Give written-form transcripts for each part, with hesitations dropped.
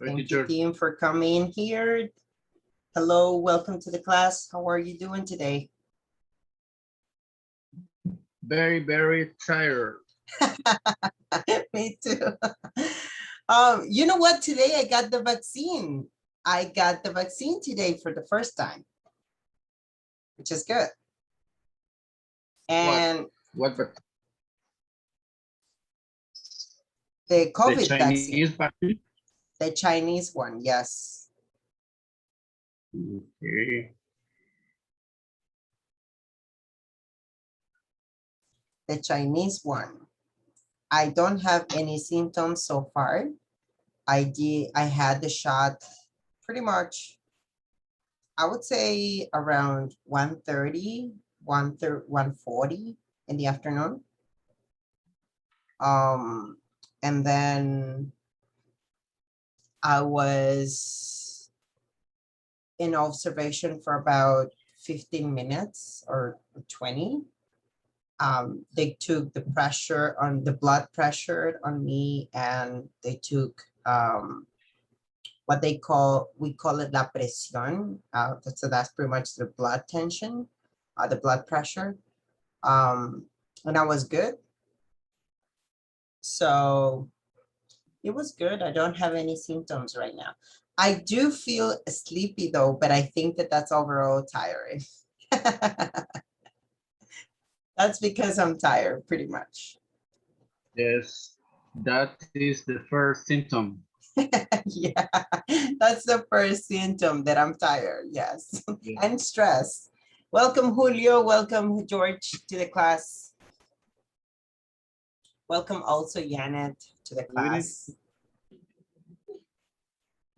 Hi, Thank you, teacher. team, for coming here. Hello, welcome to the class. How are you doing today? Very, very tired. Me too. You know what? Today I got the vaccine. I got the vaccine today for the first time, which is good. What? And What? the The COVID vaccine, Chinese vaccine? the Chinese one, yes. Okay. The Chinese one. I don't have any symptoms so far. I had the shot pretty much, I would say around 1:30, 1:40 in the afternoon. And then I was in observation for about 15 minutes or 20. They took the pressure on the blood pressure on me, and they took what we call it la presión. So that's pretty much the blood tension, the blood pressure. And I was good. So it was good. I don't have any symptoms right now. I do feel sleepy though, but I think that that's overall tiring. That's because I'm tired pretty much. Yes, that is the first symptom. Yeah, that's the first symptom that I'm tired. Yes, Yeah. and stress. Welcome, Julio. Welcome, George, to the class. Welcome also, Janet, to the class.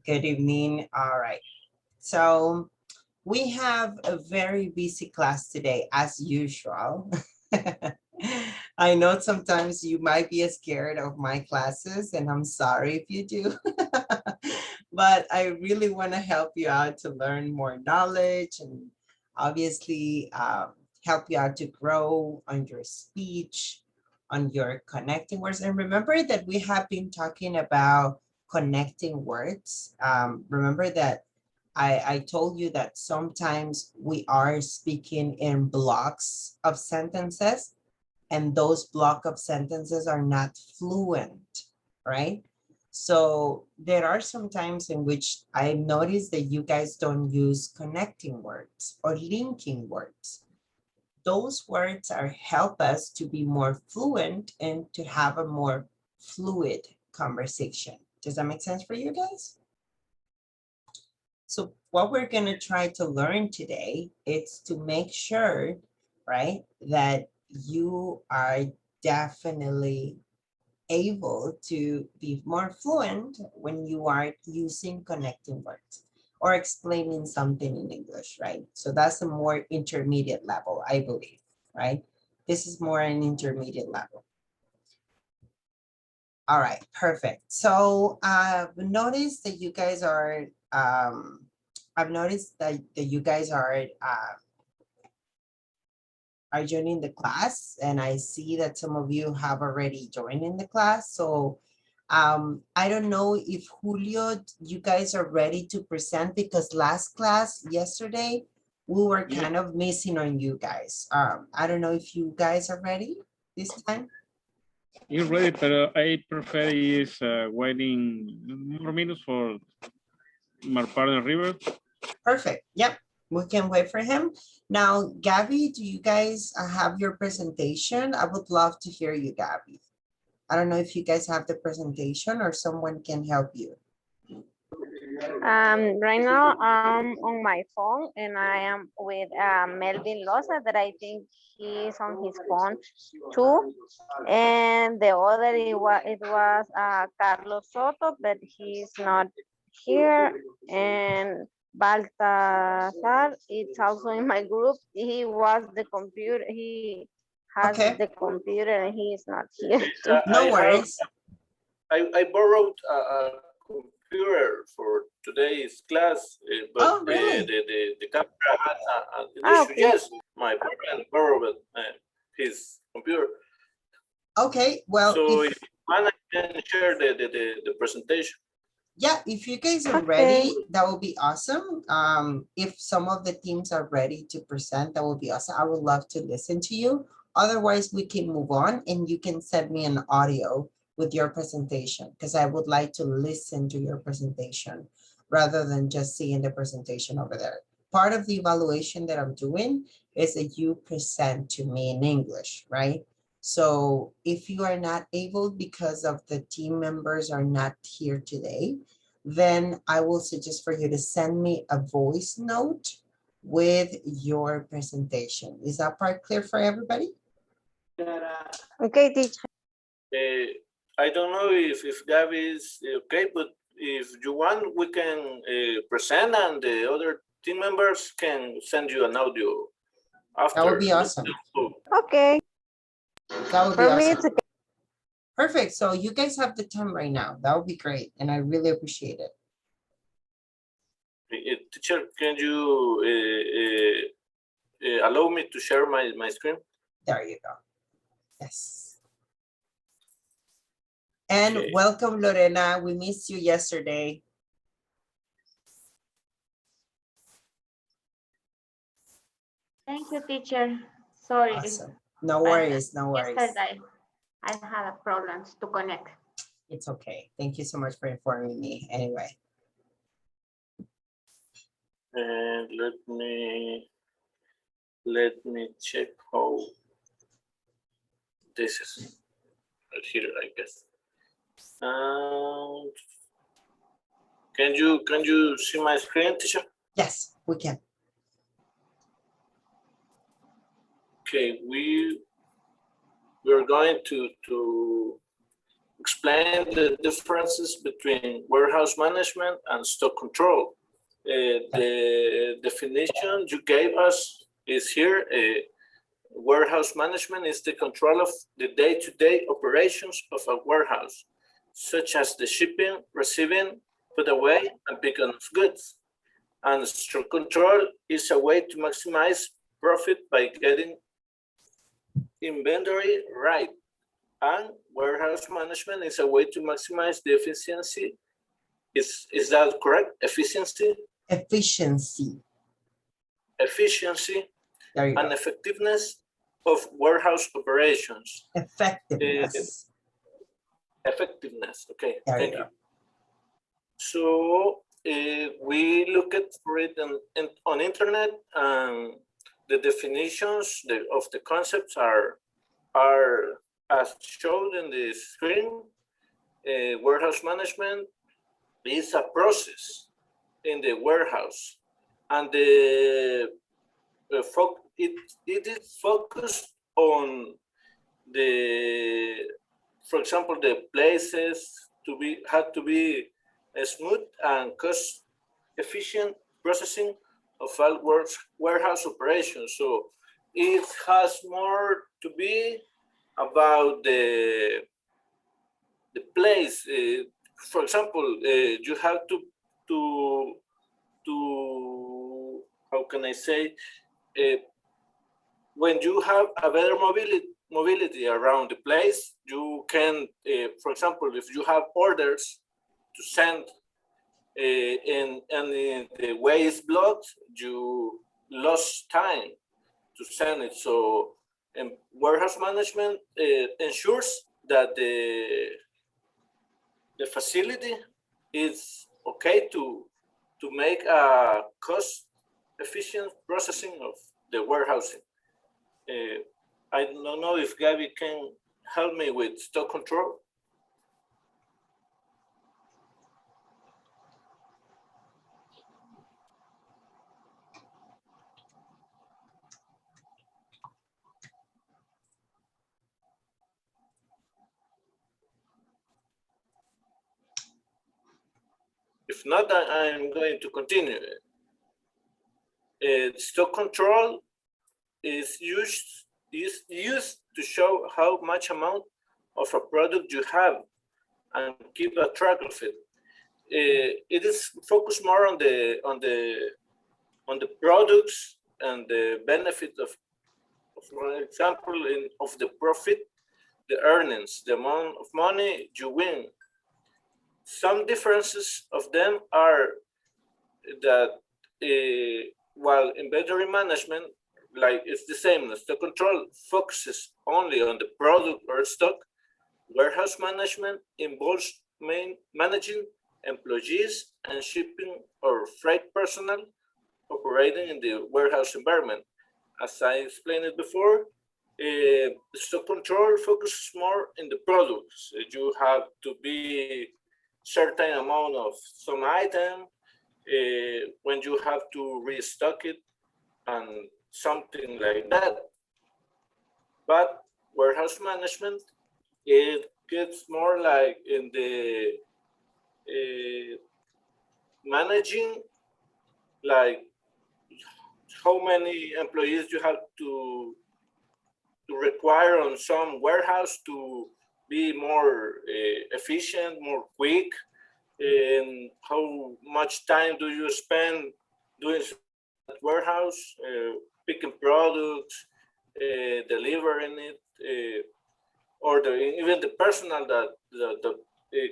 Good evening. All right. So we have a very busy class today, as usual. I know sometimes you might be scared of my classes, and I'm sorry if you do. But I really want to help you out to learn more knowledge and obviously help you out to grow on your speech, on your connecting words. And remember that we have been talking about connecting words. Remember that I told you that sometimes we are speaking in blocks of sentences, and those block of sentences are not fluent, right? So there are some times in which I noticed that you guys don't use connecting words or linking words. Those words are help us to be more fluent and to have a more fluid conversation. Does that make sense for you guys? So what we're going to try to learn today is to make sure, right, that you are definitely able to be more fluent when you are using connecting words or explaining something in English, right? So that's a more intermediate level, I believe, right? This is more an intermediate level. All right, perfect. So I've noticed that you guys are, you guys are joining the class, and I see that some of you have already joined in the class. So I don't know if Julio, you guys are ready to present, because last class yesterday, we were kind of missing on you guys. I don't know if you guys are ready this time. You're ready, but I prefer is waiting more minutes for my partner River. Perfect. Yep. We can wait for him. Now, Gabby, do you guys have your presentation? I would love to hear you, Gabby. I don't know if you guys have the presentation or someone can help you. Right now I'm on my phone and I am with Melvin Loza, that I think he's on his phone too. And the other it was Carlos Soto, but he's not here. And Baltasar, it's also in my group. He was the computer. He has Okay. the computer and he is not here. No worries. I borrowed a computer for today's class, but Oh, really? the camera had an issue. Okay. Yes, my friend borrowed his computer. Okay, well, So if you want, I can share the presentation. Yeah, if you guys are Okay. ready, that would be awesome. If some of the teams are ready to present, that would be awesome. I would love to listen to you. Otherwise, we can move on and you can send me an audio with your presentation because I would like to listen to your presentation rather than just seeing the presentation over there. Part of the evaluation that I'm doing is that you present to me in English, right? So if you are not able because of the team members are not here today, then I will suggest for you to send me a voice note with your presentation. Is that part clear for everybody? Okay, teacher. I don't know if Gabby is okay, but if you want, we can present and the other team members can send you an audio after. That would be awesome. Okay. That would be For me, awesome. it's okay. Perfect. So you guys have the time right now. That would be great. And I really appreciate it. Teacher, can you allow me to share my screen? There you go. Yes. And Okay. welcome, Lorena. We missed you yesterday. Thank you, teacher. Sorry. Awesome. No but worries. No worries. Yesterday, I had problems to connect. It's okay. Thank you so much for informing me anyway. And let me check how this is right here, I guess. Can you see my screen, teacher? Yes, we can. Okay, we're going to explain the differences between warehouse management and stock control. The definition you gave us is here. Warehouse management is the control of the day-to-day operations of a warehouse, such as the shipping, receiving, put away, and picking of goods. And stock control is a way to maximize profit by getting inventory right. And warehouse management is a way to maximize the efficiency. Is that correct? Efficiency? Efficiency. Efficiency There you and go. effectiveness of warehouse operations. Effectiveness. Effectiveness. Okay, There thank you you. go. So we look at it on internet, and the definitions of the concepts are as shown in the screen. Warehouse management is a process in the warehouse, and it is focused on for example, the places had to be a smooth and cost efficient processing of all warehouse operations. So it has more to be about the place. For example, you have to how can I say, when you have a better mobility around the place, you can, for example, if you have orders to send and the way is blocked, you lost time to send it. So warehouse management ensures that the facility is okay to make a cost efficient processing of the warehousing. I don't know if Gabby can help me with stock control. If not, I'm going to continue. Stock control is used to show how much amount of a product you have and keep a track of it. It is focused more on the products and the benefit of for example, of the profit, the earnings, the amount of money you win. some differences of them are that while inventory management, like it's the same, stock control focuses only on the product or stock. Warehouse management involves managing employees and shipping or freight personnel operating in the warehouse environment. As I explained it before, stock control focuses more in the products. You have to be certain amount of some item when you have to restock it and something like that. But warehouse management, it gets more like in the managing, like how many employees you have to require on some warehouse to be more efficient, more quick, and how much time do you spend doing that warehouse, picking products, delivering it, or even the personnel that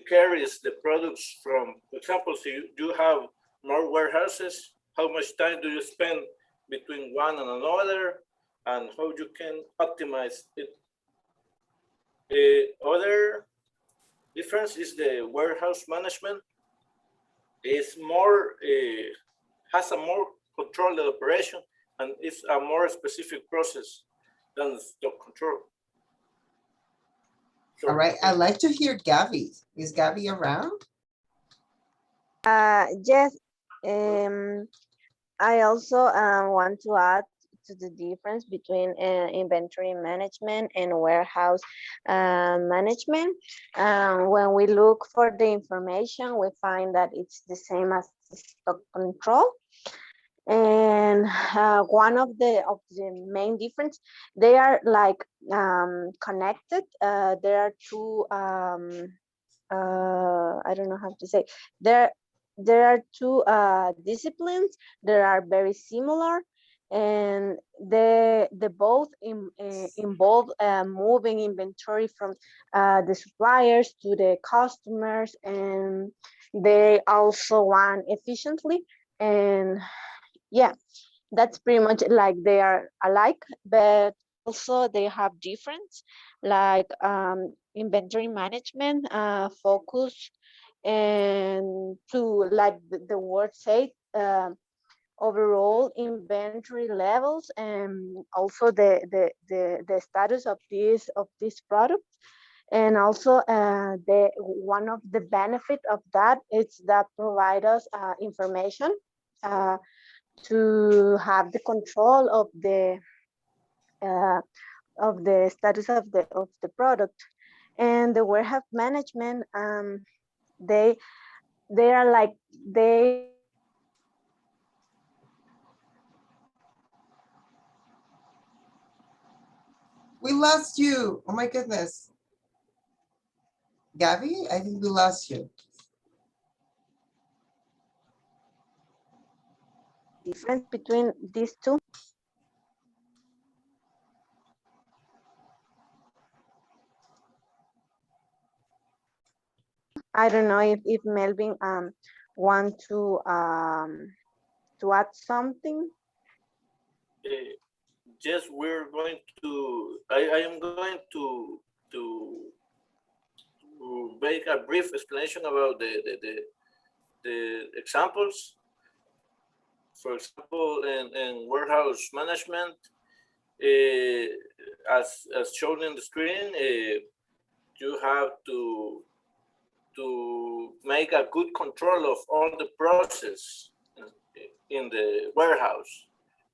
carries the products from, for example, if you have more warehouses, how much time do you spend between one and another, and how you can optimize it. Other difference is the warehouse management is more, has a more controlled operation, and it's a more specific process than stock control. So, All right, I'd like to hear Gabby. Is Gabby around? Yes, I also want to add to the difference between inventory management and warehouse management. When we look for the information, we find that it's the same as stock control. And one of the main difference, they are like connected. There are two, I don't know how to say, there are two disciplines that are very similar, and they both involve moving inventory from the suppliers to the customers, and they also run efficiently. And yeah, that's pretty much like they are alike, but also they have difference, like inventory management focus and to, like the word say, overall inventory levels, and also the status of this product. And also the one of the benefit of that is that provide us information to have the control of the status of the product. And the warehouse management, they are like they We lost you. Oh my goodness. Gabby, I think we lost you. difference between these two. I don't know if Melvin want to add something. yes, we're going to. I am going to make a brief explanation about the examples. For example, in warehouse management, as shown in the screen, you have to make a good control of all the process in the warehouse,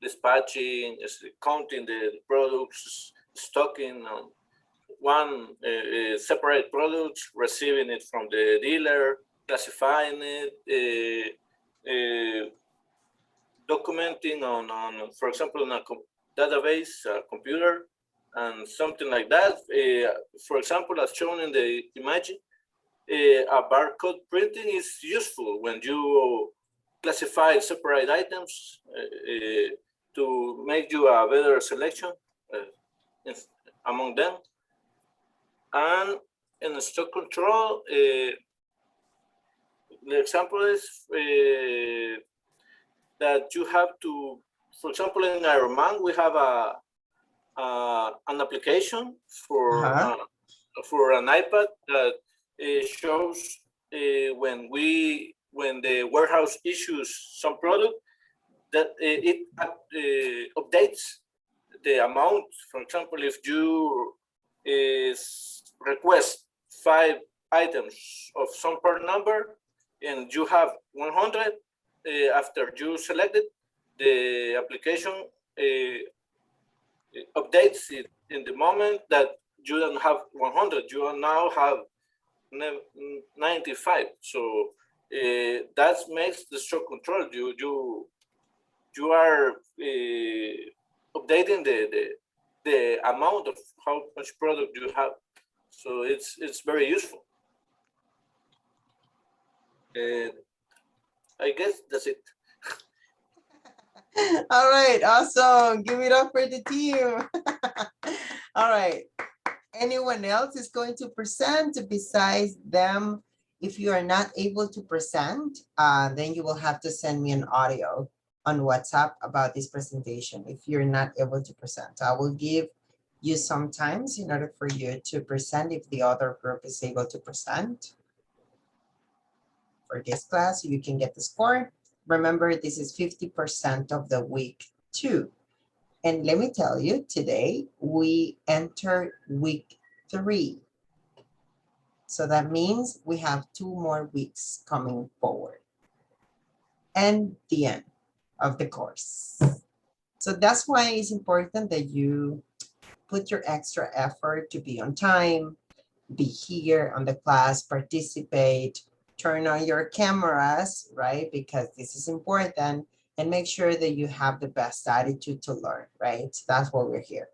dispatching, counting the products, stocking on one separate products, receiving it from the dealer, classifying it, documenting on, for example, on a database, a computer, and something like that. For example, as shown in the image, a barcode printing is useful when you classify separate items to make you a better selection among them. And in the stock control, the example is that you have to, for example, in Ironman, we have an application for an iPad that shows when the warehouse issues some product, that it updates the amount. For example, if you request 5 items of some part number and you have 100, after you select it, the application updates it in the moment that you don't have 100, you now have 95. So that makes the stock control. You are updating the amount of how much product you have. So it's very useful. I guess that's it. All right, awesome. Give it up for the team. All right. Anyone else is going to present besides them? If you are not able to present, then you will have to send me an audio on WhatsApp about this presentation if you're not able to present. I will give you some times in order for you to present if the other group is able to present for this class, so you can get the score. Remember, this is 50% of the week 2. And let me tell you, today we enter week 3. So that means we have 2 more weeks coming forward and the end of the course. So that's why it's important that you put your extra effort to be on time, be here on the class, participate, turn on your cameras, right? Because this is important, and make sure that you have the best attitude to learn, right? So that's why we're here.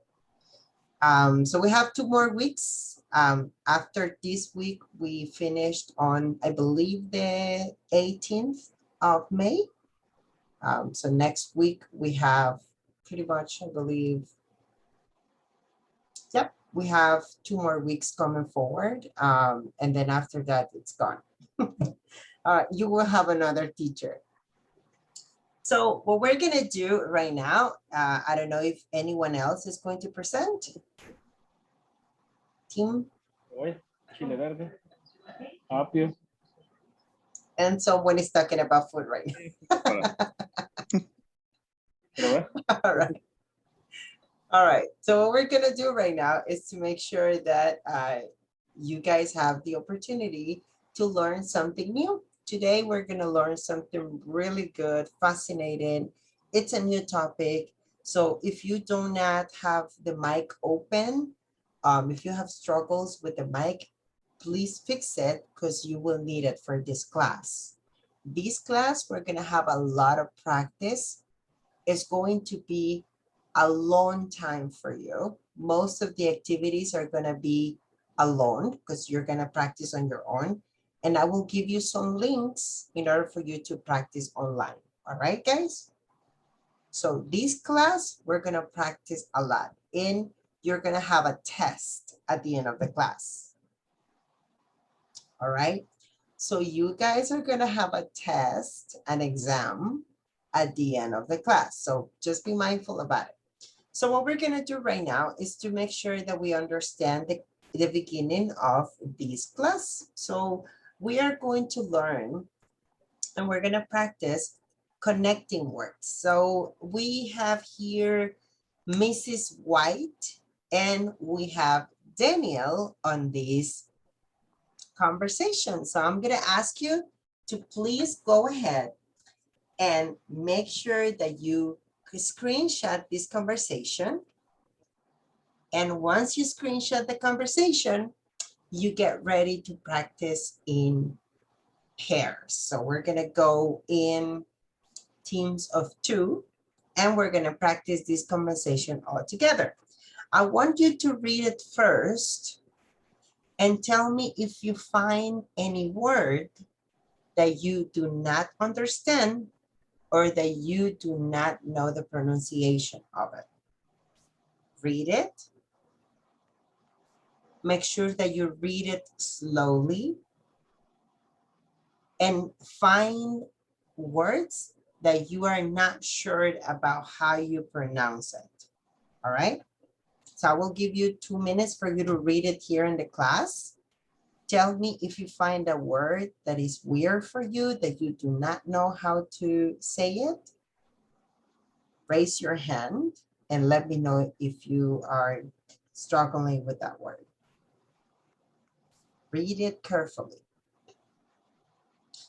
So we have 2 more weeks. After this week, we finished on, I believe, the 18th of May. So next week we have pretty much, I believe, yep, we have 2 more weeks coming forward. And then after that, it's gone. You will have another teacher. So what we're gonna do right now, I don't know if anyone else is going to present. Team. Chile verde, apio. And someone is talking about food right now. All right. All right. So what we're gonna do right now is to make sure that you guys have the opportunity to learn something new. Today, we're gonna learn something really good, fascinating. It's a new topic. So if you do not have the mic open, if you have struggles with the mic, please fix it because you will need it for this class. This class, we're gonna have a lot of practice. It's going to be a long time for you. Most of the activities are gonna be alone because you're gonna practice on your own. And I will give you some links in order for you to practice online. All right, guys? So this class, we're gonna practice a lot. And you're gonna have a test at the end of the class. All right? So you guys are gonna have a test, an exam at the end of the class. So just be mindful about it. So what we're gonna do right now is to make sure that we understand the beginning of this class. So we are going to learn and we're gonna practice connecting words. So we have here Mrs. White and we have Daniel on this conversation. So I'm gonna ask you to please go ahead and make sure that you screenshot this conversation. And once you screenshot the conversation, you get ready to practice in pairs. So we're gonna go in teams of 2 and we're gonna practice this conversation all together. I want you to read it first and tell me if you find any word that you do not understand or that you do not know the pronunciation of it. Read it. Make sure that you read it slowly. and find words that you are not sure about how you pronounce it. All right. So I will give you 2 minutes for you to read it here in the class. Tell me if you find a word that is weird for you, that you do not know how to say it. Raise your hand and let me know if you are struggling with that word. Read it carefully.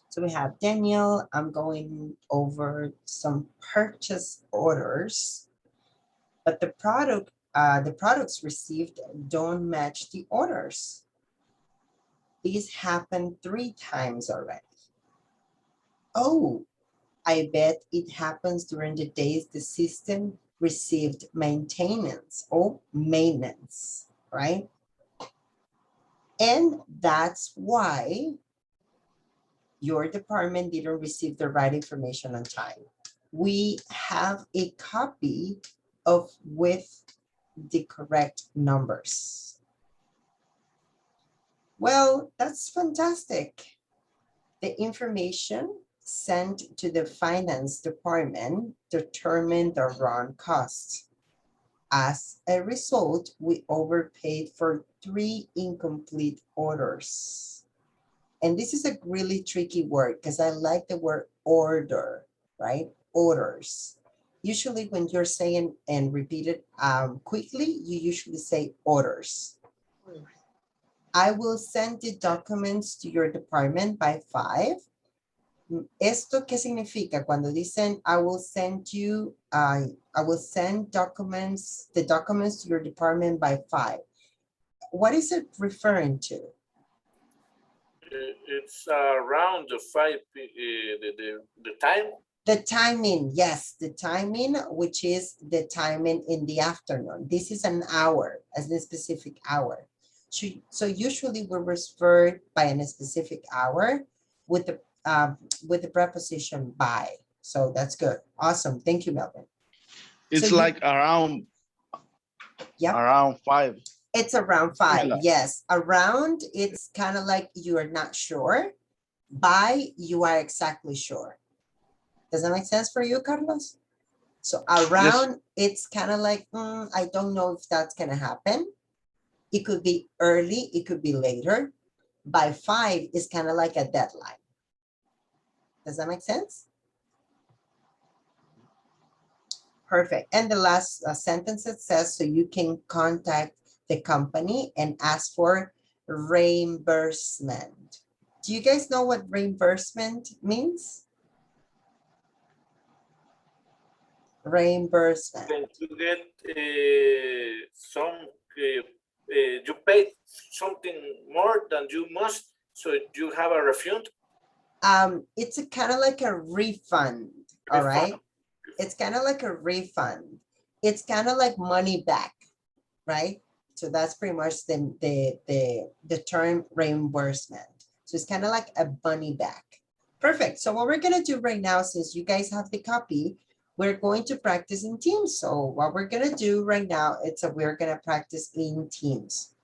So we have Daniel. I'm going over some purchase orders, but the products received don't match the orders. This happened 3 times already. Oh, I bet it happens during the days the system received maintenance or maintenance, right? And that's why your department didn't receive the right information on time. We have a copy of with the correct numbers. Well, that's fantastic. The information sent to the finance department determined the wrong cost. As a result, we overpaid for 3 incomplete orders. And this is a really tricky word because I like the word order, right? Orders. Usually when you're saying and repeat it quickly, you usually say orders. I will send the documents to your department by 5. ¿Esto qué significa? Cuando dicen, I will send you, I will send the documents to your department by 5. What is it referring to? It's around the 5, the time. The timing, yes, the timing, which is the timing in the afternoon. This is an hour, as a specific hour. So usually we're referred by a specific hour with the preposition by. So that's good. Awesome. Thank you, Melvin. It's So like around, yep. Around 5. It's around 5. Yeah. Yes. Around, it's kind of like you are not sure. By, you are exactly sure. Does that make sense for you, Carlos? So around, yes. It's kind of like, I don't know if that's going to happen. It could be early. It could be later. By 5 is kind of like a deadline. Does that make sense? Perfect. And the last sentence it says, so you can contact the company and ask for reimbursement. Do you guys know what reimbursement means? Reimbursement. When you get you pay something more than you must, so you have a refund. It's kind of like a refund. All right. It's kind of like a refund. It's kind of like money back, right? So that's pretty much the term reimbursement. So it's kind of like a money back. Perfect. So what we're going to do right now, since you guys have the copy, we're going to practice in teams. So what we're going to do right now, we're going to practice in teams.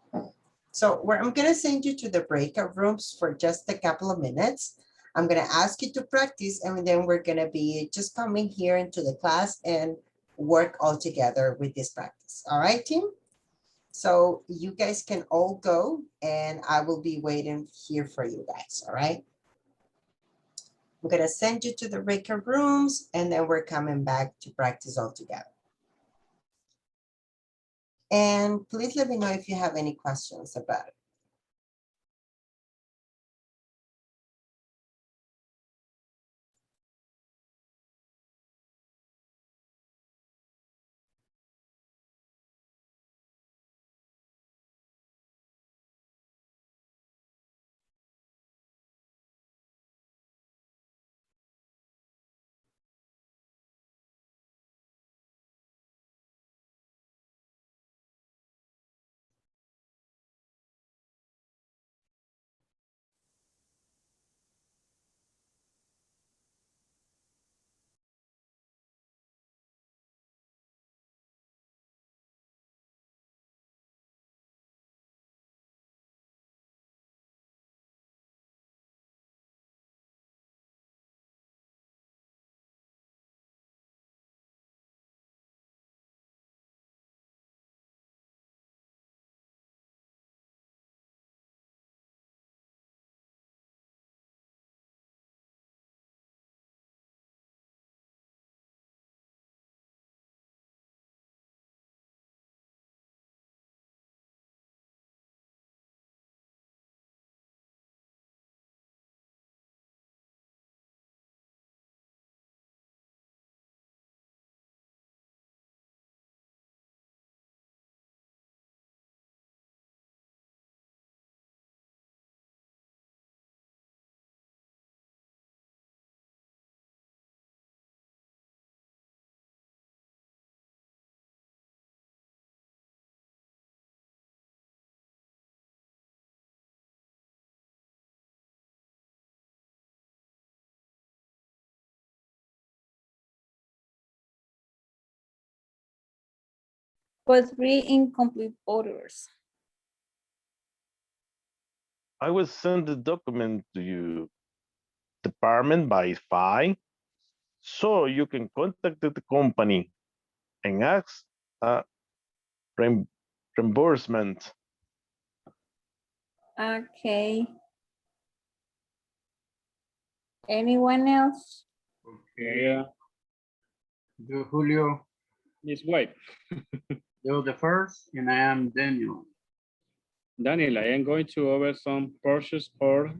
So I'm going to send you to the breakout rooms for just a couple of minutes. I'm going to ask you to practice, and then we're going to be just coming here into the class and work all together with this practice. All right, team? So you guys can all go, and I will be waiting here for you guys. All right? I'm going to send you to the breakout rooms, and then we're coming back to practice all together. And please let me know if you have any questions about it. but 3 incomplete orders. I will send the document to you department by 5, so you can contact the company and ask reimbursement. Okay. Anyone else? Okay, Do Julio, Miss White. do the first, and I am Daniel. Daniel, I am going to over some purchase order,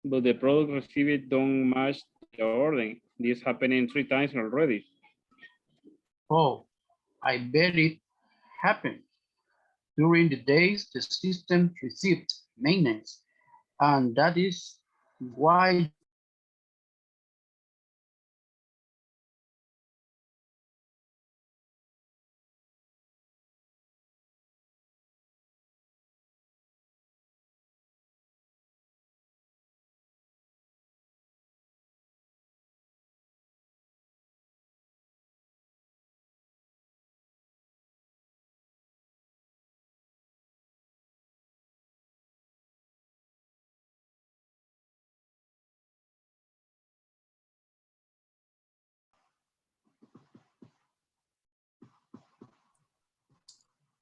but the product received don't match the order. This happening 3 times already. Oh, I bet it happened. During the days, the system received maintenance, and that is why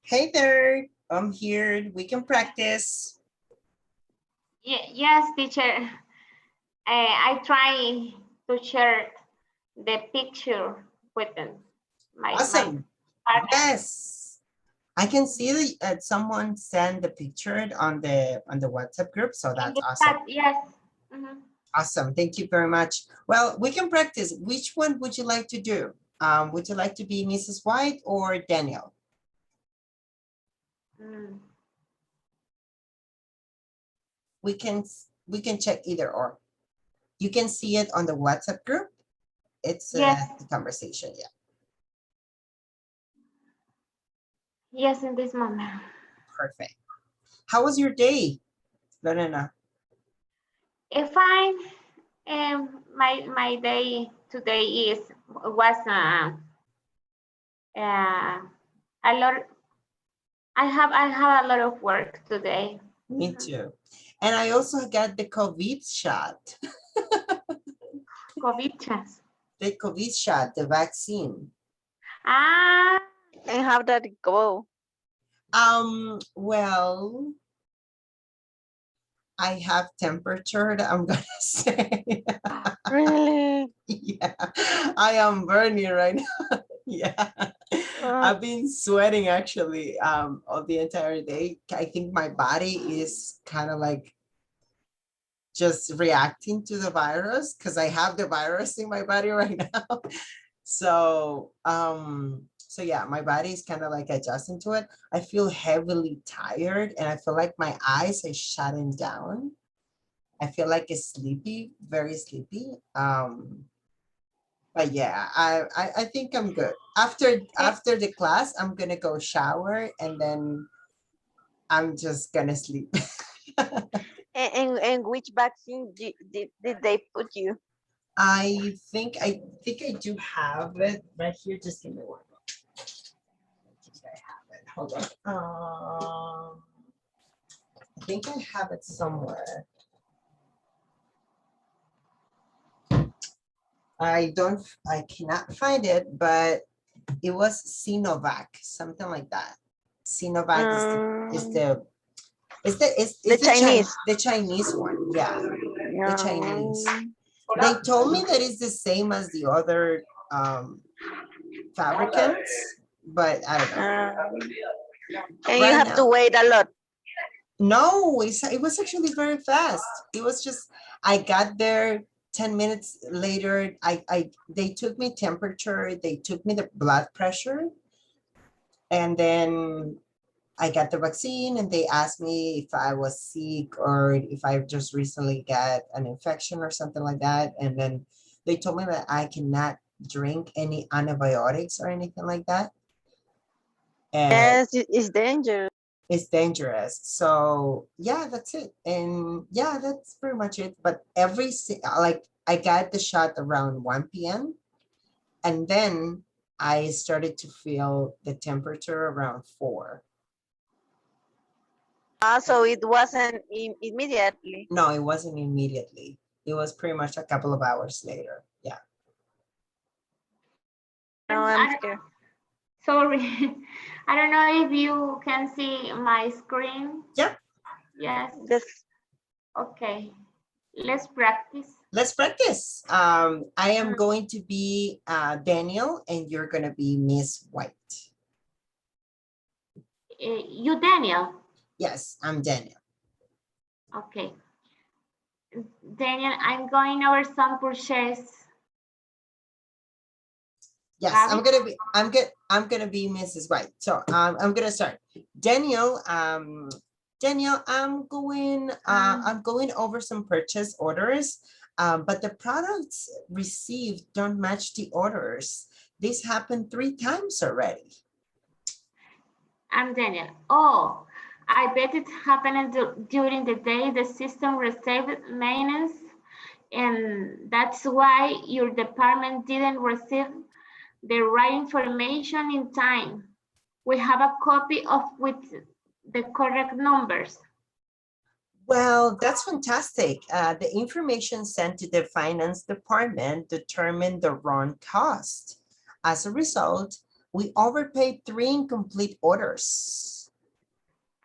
Hey there, I'm here. We can practice. Yes, teacher. I try to share the picture with them. Awesome. Partner. Yes. I can see that someone sent the picture on the WhatsApp group, so In that's the awesome. chat, yes. Mhm. Awesome. Thank you very much. Well, we can practice. Which one would you like to do? Would you like to be Mrs. White or Daniel? Mm. We can check either or. You can see it on the WhatsApp group. It's Yes. the conversation. Yeah, Yes, in this moment. perfect. How was your day, Lorena? If I my day today was a lot. I have a lot of work today. Me too. And I also got the COVID shot. COVID test. The COVID shot, the vaccine. Ah, And how did it go? Well, I have temperature, I'm gonna say. Really? Yeah, I am burning right now. Yeah, I've been sweating actually all the entire day. I think my body is kind of like just reacting to the virus because I have the virus in my body right now. So so yeah, my body is kind of like adjusting to it. I feel heavily tired and I feel like my eyes are shutting down. I feel like it's sleepy, very sleepy. But yeah, I think I'm good. After the class, I'm gonna go shower and then I'm just gonna sleep. And which vaccine did they put you? I think I do have it right here. Just give me one moment. I think I have it. Hold on. I think I have it somewhere. I cannot find it, but it was Sinovac, something like that. Sinovac is The Chinese. the Chinese one. Yeah, the Chinese. Um, They told me that it's the same as the other fabricants, but I don't know. and you Right have to now- wait a lot. No, it was actually very fast. It was just, I got there 10 minutes later. They took me temperature, they took me the blood pressure, and then I got the vaccine and they asked me if I was sick or if I just recently got an infection or something like that. And then they told me that I cannot drink any antibiotics or anything like that. And Yes, it's dangerous. it's dangerous. So yeah, that's it. And yeah, that's pretty much it. But like I got the shot around 1 p.m. and then I started to feel the temperature around 4. So it wasn't immediately. No, it wasn't immediately. It was pretty much a couple of hours later. Yeah. No, I'm scared. Sorry, I don't know if you can see my screen. Yeah. Yes. This, Okay. Let's practice. Let's practice. I am Mhm. going to be Daniel, and you're going to be Miss White. You, Daniel. Yes, I'm Daniel. Okay. Daniel, I'm going over some purchase. Yes, Gabi? I'm gonna be Mrs. White. So I'm gonna start. Daniel, Daniel, I'm going over some purchase orders, but the products received don't match the orders. This happened 3 times already. I'm Daniel. Oh, I bet it happened during the day the system received maintenance, and that's why your department didn't receive the right information in time. We have a copy of with the correct numbers. Well, that's fantastic. The information sent to the finance department determined the wrong cost. As a result, we overpaid 3 incomplete orders.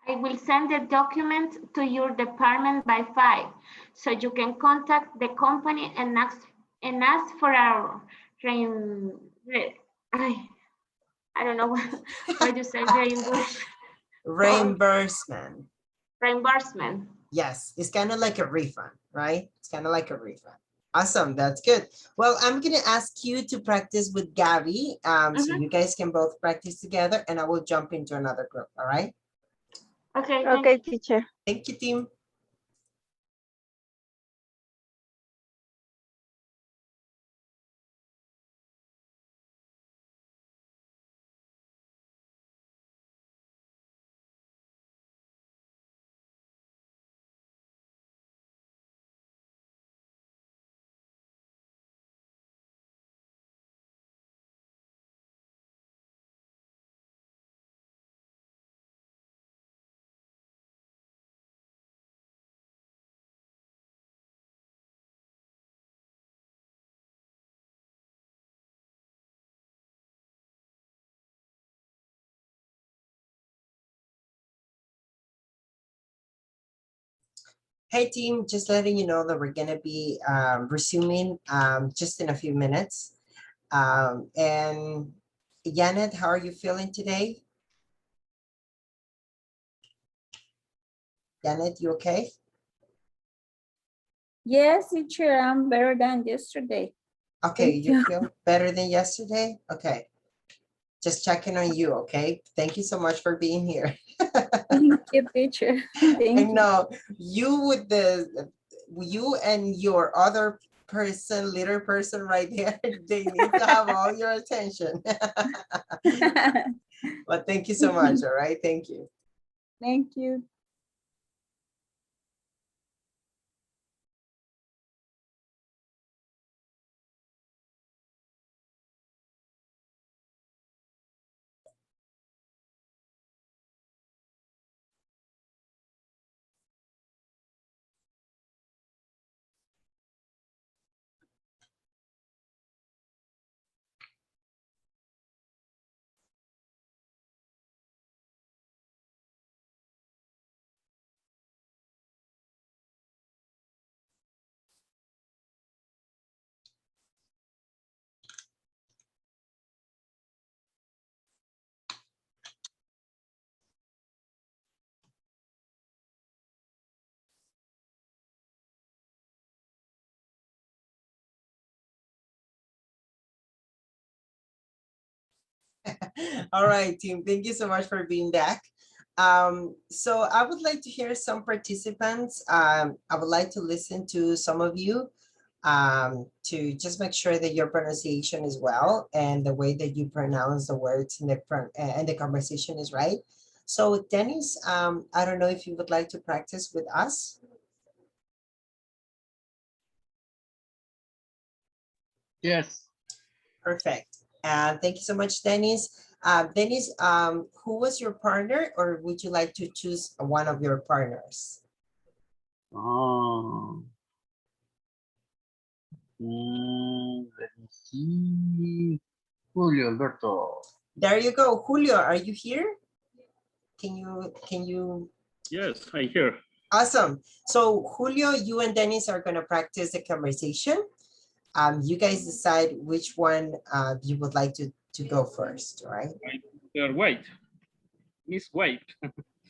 I will send the document to your department by 5, so you can contact the company and ask for a I don't know why you say Reimbursement. reimbursement. Yes, it's kind of like a refund, right? It's kind of like a refund. Awesome, that's good. Well, I'm gonna ask you to practice with Gabby, so you guys can both practice together, and I will jump into another group. All right? Okay. okay, teacher. Thank you, team. Hey team, just letting you know that we're gonna be resuming just in a few minutes. And Janet, how are you feeling today? Janet, you okay? Yes, teacher, I'm better than yesterday. Okay, Thank you you. feel better than yesterday? Okay. Just checking on you, okay? Thank you so much for being here. Thank you, teacher. I Thank you. know you and your other person, little person right there, they need to have all your attention. But thank you so much, all right? Thank you. Thank you. All right, team. Thank you so much for being back. So I would like to hear some participants. I would like to listen to some of you to just make sure that your pronunciation is well and the way that you pronounce the words in the conversation is right. So Dennis, I don't know if you would like to practice with us. Yes. Perfect. Thank you so much, Dennis. Dennis, who was your partner, or would you like to choose one of your partners? Oh. Let me see. Julio Alberto. There you go. Julio, are you here? Can you? Yes, I hear. Awesome. So Julio, you and Dennis are going to practice the conversation. You guys decide which one you would like to go first, all right? You're white. Miss White.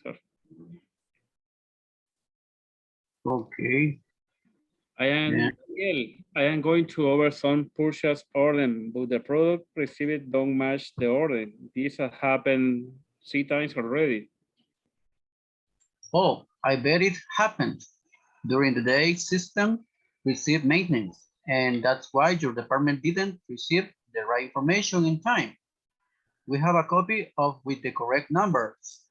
Sorry. Okay. I am I am going to over some purchase order, but the product received don't match the order. This has happened 3 times already. Oh, I bet it happened. During the day, system received maintenance, and that's why your department didn't receive the right information in time. We have a copy of with the correct numbers.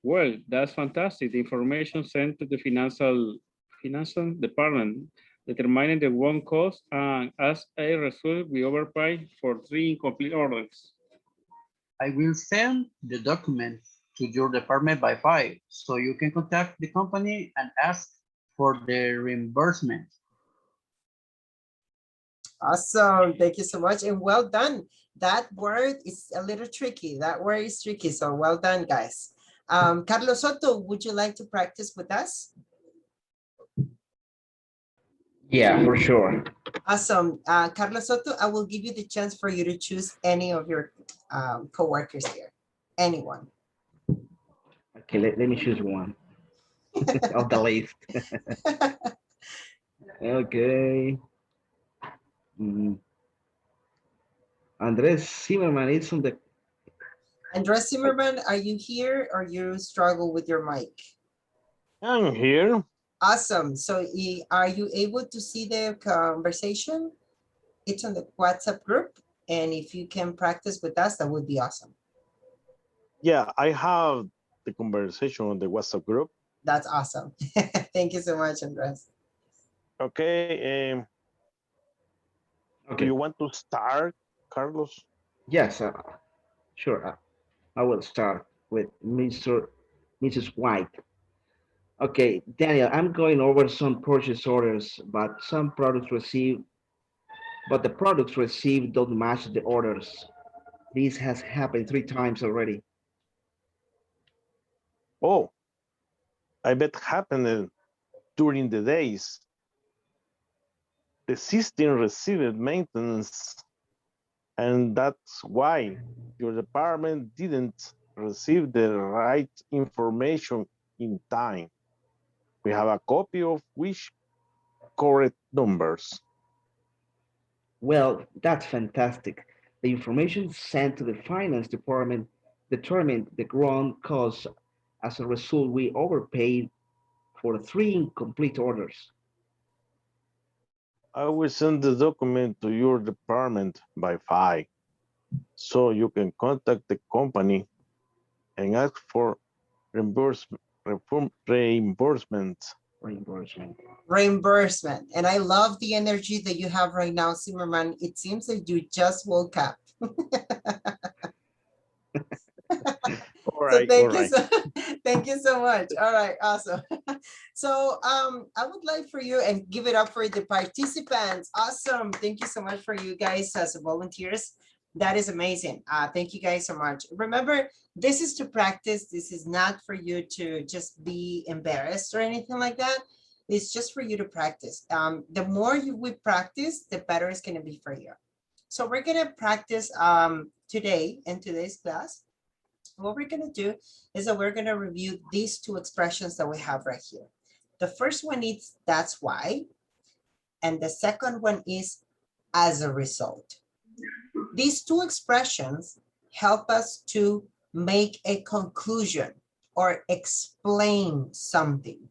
Well, that's fantastic. The information sent to the financial department determining the one cost, and as a result, we overpay for 3 incomplete orders. I will send the document to your department by 5, so you can contact the company and ask for the reimbursement. Awesome. Thank you so much. And well done. That word is a little tricky. That word is tricky. So well done, guys. Carlos Soto, would you like to practice with us? Yeah, for sure. Awesome. Carlos Soto, I will give you the chance for you to choose any of your co-workers here. Anyone. Okay, let me choose one of the list. Okay. Andres Zimmerman is on the. Andres Zimmerman, are you here or you struggle with your mic? I'm here. Awesome. So are you able to see the conversation? It's on the WhatsApp group. And if you can practice with us, that would be awesome. Yeah, I have the conversation on the WhatsApp group. That's awesome. Thank you so much, Andres. Okay. Do you want to start, Carlos? Yes, sure. I will start with Mrs. White. Okay, Daniel, I'm going over some purchase orders, but the products received don't match the orders. This has happened 3 times already. Oh, I bet happened during the days. The system received maintenance, and that's why your department didn't receive the right information in time. We have a copy of which correct numbers. Well, that's fantastic. The information sent to the finance department determined the ground costs. As a result, we overpaid for 3 incomplete orders. I will send the document to your department by 5, so you can contact the company and ask for reimbursement. Reimbursement. And I love the energy that you have right now, Zimmerman. It seems that you just woke up. So thank you so much. All right, awesome. So I would like for you and give it up for the participants. Awesome. Thank you so much for you guys as volunteers. That is amazing. Thank you guys so much. Remember, this is to practice. This is not for you to just be embarrassed or anything like that. It's just for you to practice. The more we practice, the better it's going to be for you. So we're going to practice today in today's class. What we're going to do is that we're going to review these 2 expressions that we have right here. The first one is that's why, and the second one is as a result. These 2 expressions help us to make a conclusion or explain something,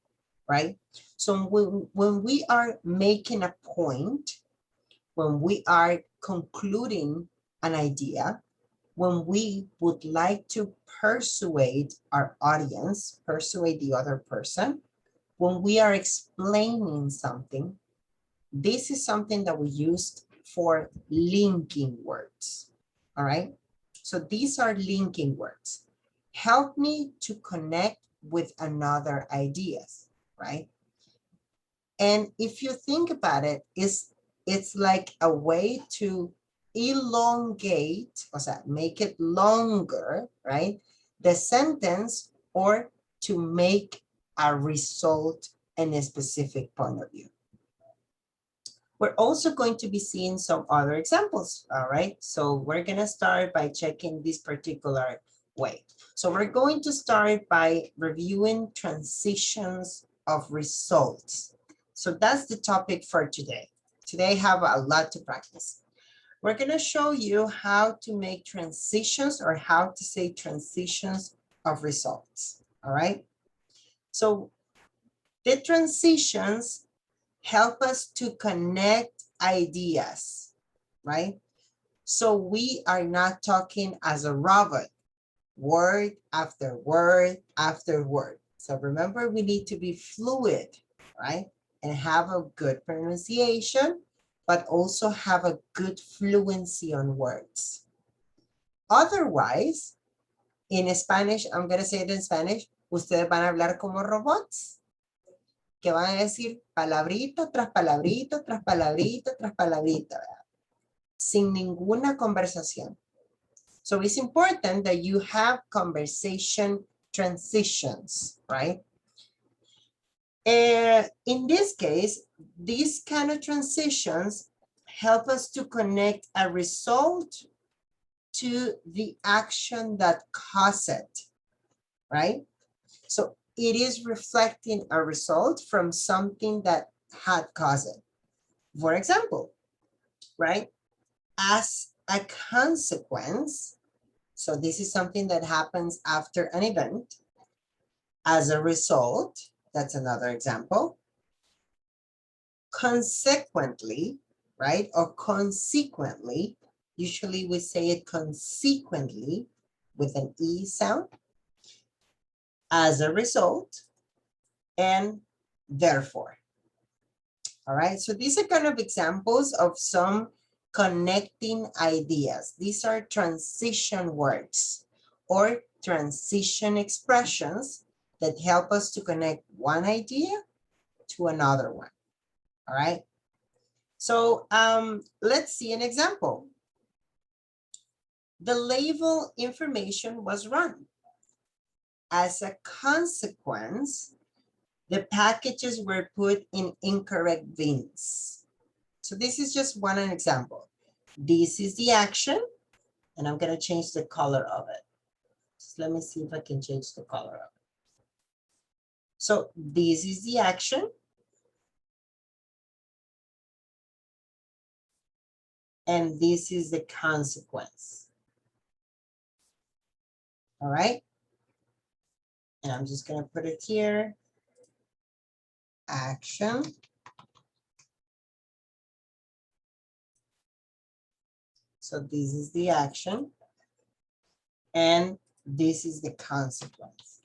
right? So when we are making a point, when we are concluding an idea, when we would like to persuade our audience, persuade the other person, when we are explaining something, this is something that we use for linking words. All right. So these are linking words. Help me to connect with another ideas, right? And if you think about it, it's like a way to elongate, o sea, make it longer, right? The sentence, or to make a result in a specific point of view. We're also going to be seeing some other examples, all right? So we're gonna start by checking this particular way. So we're going to start by reviewing transitions of results. So that's the topic for today. Today I have a lot to practice. We're gonna show you how to make transitions, or how to say transitions of results, all right? So the transitions help us to connect ideas, right? So we are not talking as a robot, word after word after word. So remember, we need to be fluid, right? And have a good pronunciation, but also have a good fluency on words. Otherwise, in Spanish, I'm going to say it in Spanish, ustedes van a hablar como robots, que van a decir palabrita tras palabrita, tras palabrita, tras palabrita, ¿verdad? Sin ninguna conversación. So it's important that you have conversation transitions, right? In this case, these kind of transitions help us to connect a result to the action that caused it, right? So it is reflecting a result from something that had caused it. For example, right? As a consequence, so this is something that happens after an event. As a result, that's another example. Consequently, right? Or consequently, usually we say it consequently with an E sound. As a result, and therefore. All right, so these are kind of examples of some connecting ideas. These are transition words or transition expressions that help us to connect one idea to another one. All right, so let's see an example. The label information was run. As a consequence, the packages were put in incorrect bins. So this is just one example. This is the action, and I'm going to change the color of it. Just let me see if I can change the color of it. So this is the action. And this is the consequence. All right. And I'm just going to put it here. Action. So this is the action. And this is the consequence.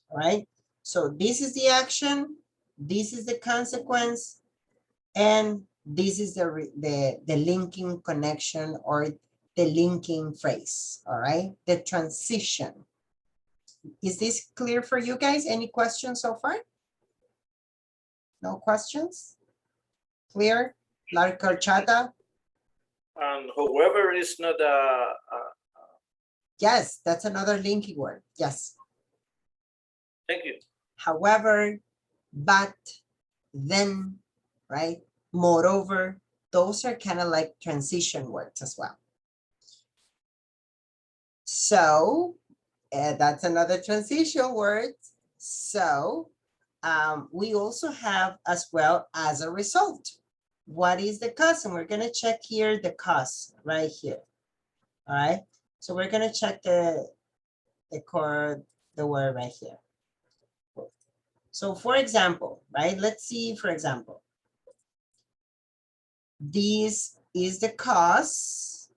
All right. So this is the action. This is the consequence. And this is the linking connection, or the linking phrase. All right. The transition. Is this clear for you guys? Any questions so far? No questions? Clear? La corchata? And however is not Yes, that's another linking word. Yes. thank you. However, but, then, right? Moreover, those are kind of like transition words as well. So that's another transition word. So we also have as well as a result. What is the cause? And we're going to check here the cause right here. All right. So we're going to check the word right here. So for example, right, let's see, for example, this is the cause.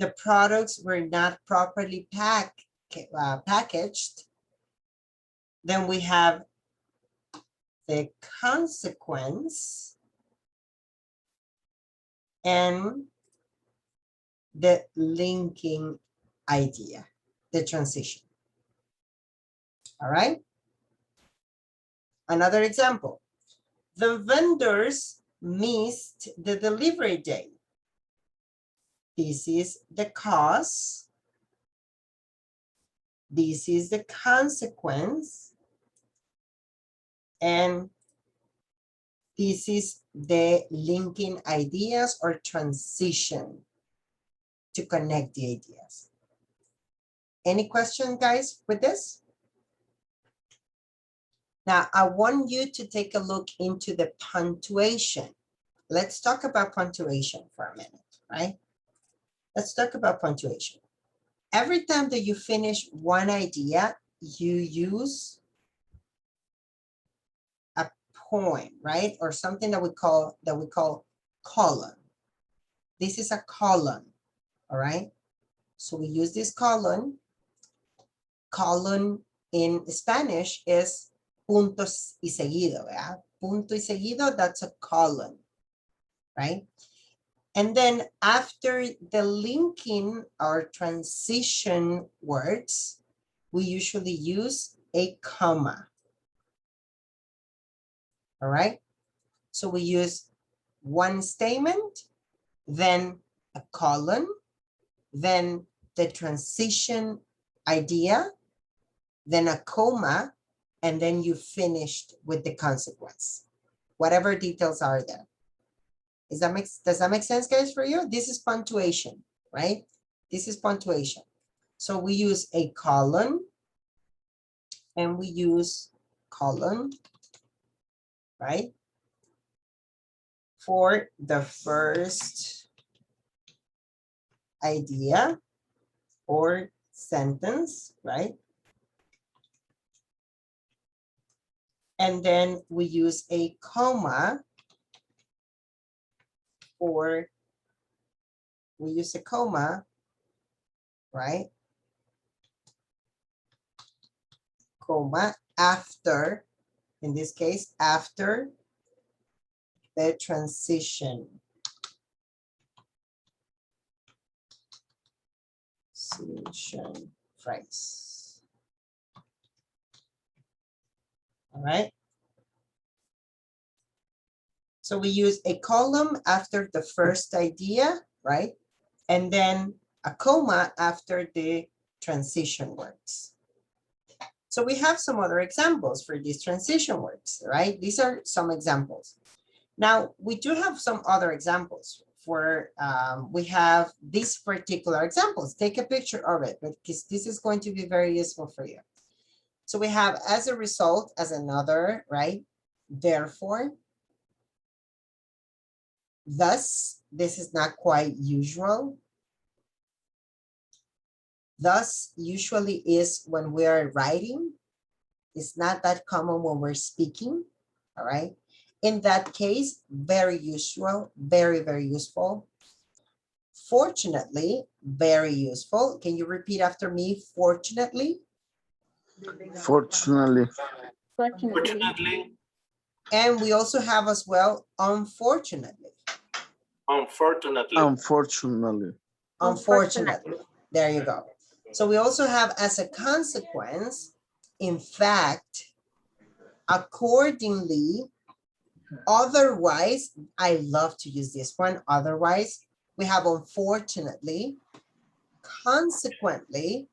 the products were not properly packaged, then we have the consequence and the linking idea, the transition. All right. Another example. The vendors missed the delivery date. This is the cause. This is the consequence. And this is the linking ideas or transition to connect the ideas. Any question, guys, with this? Now, I want you to take a look into the punctuation. Let's talk about punctuation for a minute, right? Let's talk about punctuation. Every time that you finish one idea, you use a point, right? Or something that we call colon. This is a colon, all right? So we use this colon. Colon in Spanish is puntos y seguido, ¿verdad? Punto y seguido, that's a colon, right? And then after the linking or transition words, we usually use a comma. All right. So we use one statement, then a colon, then the transition idea, then a comma, and then you finished with the consequence. Whatever details are there. Does that make sense, guys, for you? This is punctuation, right? This is punctuation. So we use a colon and we use colon, right? For the first idea or sentence, right? And then we use a comma or we use a comma, right? Comma after, in this case, after the transition. Transition phrase. All right. So we use a column after the first idea, right? And then a comma after the transition words. So we have some other examples for these transition words, right? These are some examples. Now, we do have some other examples for, we have these particular examples. Take a picture of it, because this is going to be very useful for you. So we have as a result, as another, right? Therefore, thus, this is not quite usual. Thus usually is when we're writing. It's not that common when we're speaking, all right? In that case, very usual, very, very useful. Fortunately, very useful. Can you repeat after me? Fortunately. Fortunately. Fortunately. And we also have as well, unfortunately. Unfortunately. Unfortunately. Unfortunately. There you go. So we also have as a consequence, in fact, accordingly, otherwise, I love to use this one, otherwise, we have unfortunately, consequently,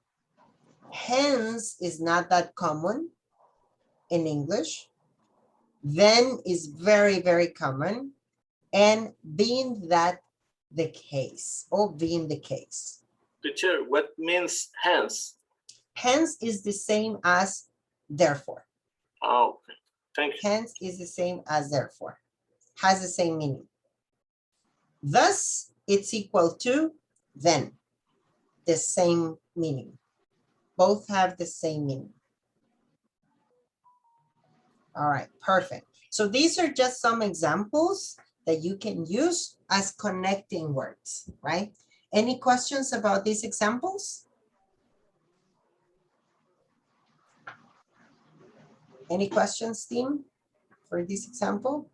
hence is not that common in English, then is very, very common, and being that the case, or being the case. Teacher, what means hence? Hence is the same as therefore. Oh, okay. Thank you. Hence is the same as therefore. Has the same meaning. Thus, it's equal to then. The same meaning. Both have the same meaning. All right, perfect. So these are just some examples that you can use as connecting words, right? Any questions about these examples? Any questions, team, for this example?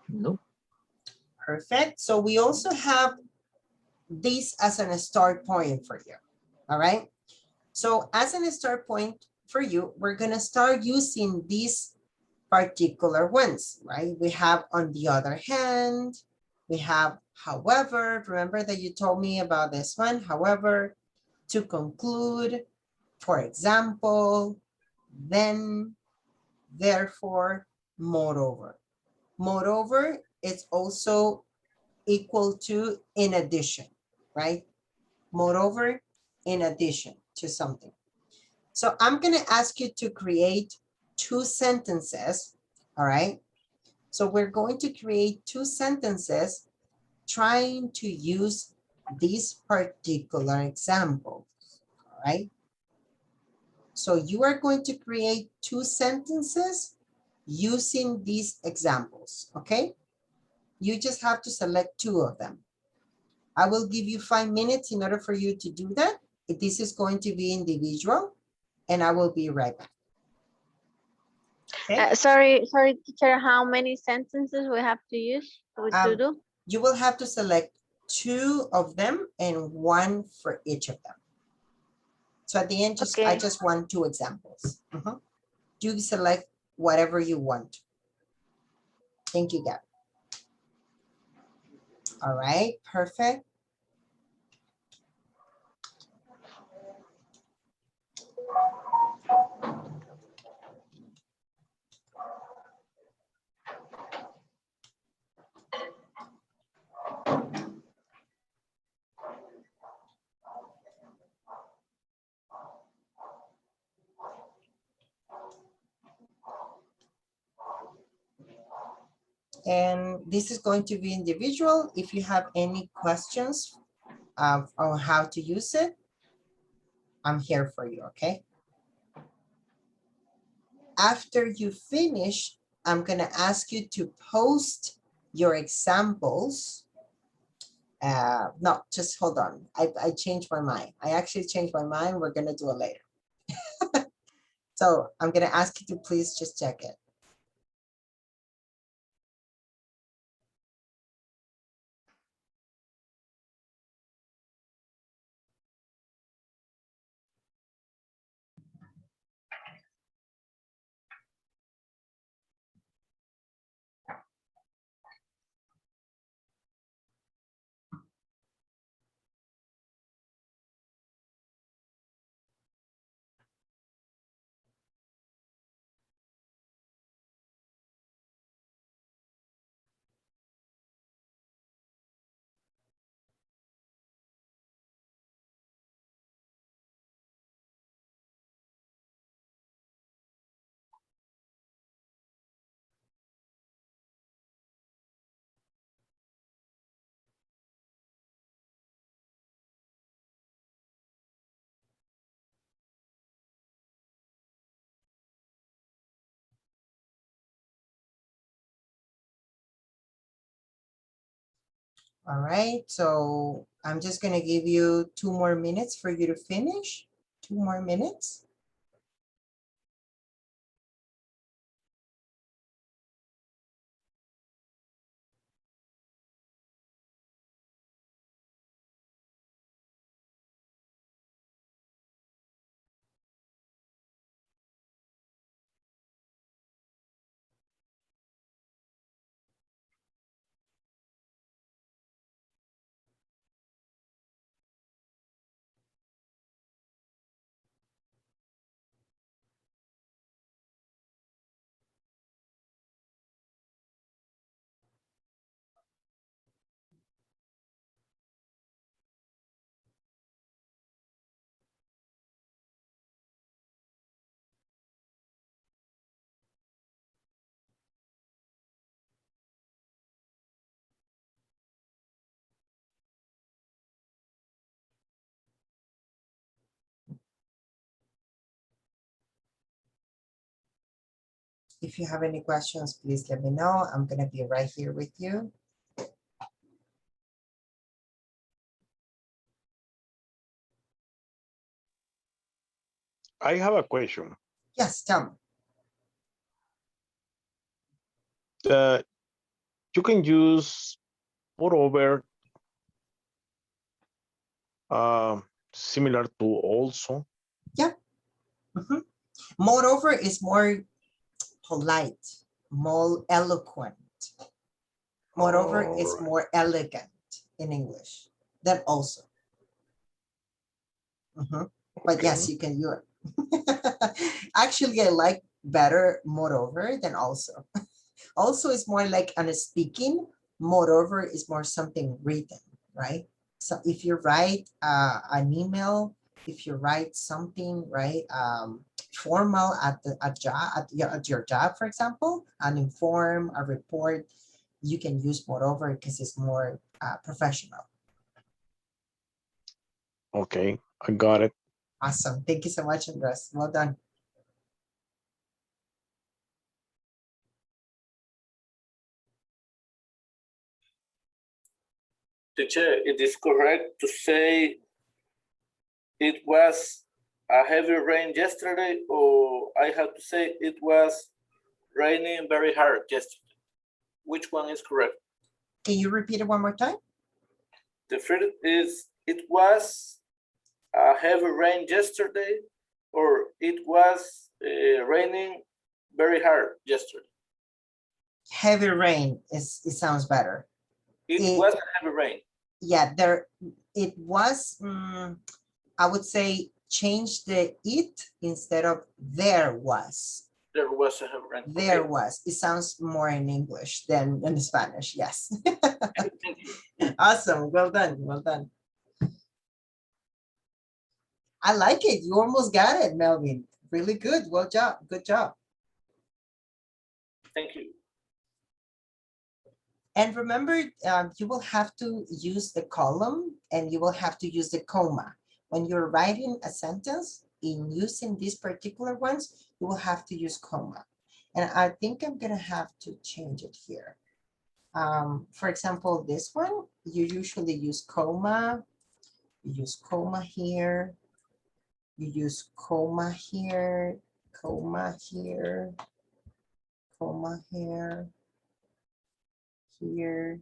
No. Perfect. So we also have this as a start point for you. All right. So as a start point for you, we're going to start using these particular ones, right? We have on the other hand, we have however, remember that you told me about this one, however, to conclude, for example, then, therefore, moreover. Moreover, it's also equal to in addition, right? Moreover, in addition to something. So I'm going to ask you to create 2 sentences, all right? So we're going to create 2 sentences trying to use this particular example, all right? So you are going to create 2 sentences using these examples, okay? You just have to select 2 of them. I will give you 5 minutes in order for you to do that. This is going to be individual, and I will be right back. Okay. Sorry, teacher, how many sentences we have to use to do? You will have to select 2 of them and 1 for each of them. So at the end, I just want 2 examples. You select whatever you want. Thank you, Gab. All right, perfect. And this is going to be individual. If you have any questions on how to use it, I'm here for you, okay? After you finish, I'm gonna ask you to post your examples. No, just hold on. I changed my mind. I actually changed my mind. We're gonna do it later. So I'm gonna ask you to please just check it. All right, so I'm just gonna give you 2 more minutes for you to finish. 2 more minutes. If you have any questions, please let me know. I'm gonna be right here with you. I have a question. Yes, tell me. You can use moreover, similar to also. Yeah. Moreover is more polite, more eloquent. Moreover is Alright. more elegant in English than also. But Okay. yes, you can do it. Actually, I like better moreover than also. Also is more like on a speaking. Moreover is more something written, right? So if you write an email, if you write something, right, formal at your job, for example, an inform, a report, you can use moreover because it's more professional. Okay, I got it. Awesome. Thank you so much, Andres. Well done. Teacher, it is correct to say it was a heavy rain yesterday, or I have to say it was raining very hard yesterday. Which one is correct? Can you repeat it one more time? The first is it was a heavy rain yesterday, or it was raining very hard yesterday. Heavy rain it sounds better. It was a heavy rain. Yeah, it was, I would say change the it instead of there was. There was a heavy rain. There Okay. was. It sounds more in English than in Spanish. Yes. Thank you. Awesome. Well done. Well done. I like it. You almost got it, Melvin. Really good. Well job. Good job. Thank you. And remember, you will have to use the column and you will have to use the comma. When you're writing a sentence in using these particular ones, you will have to use comma. And I think I'm gonna have to change it here. For example, this one, you usually use comma. You use comma here. You use comma here, comma here, comma here, here,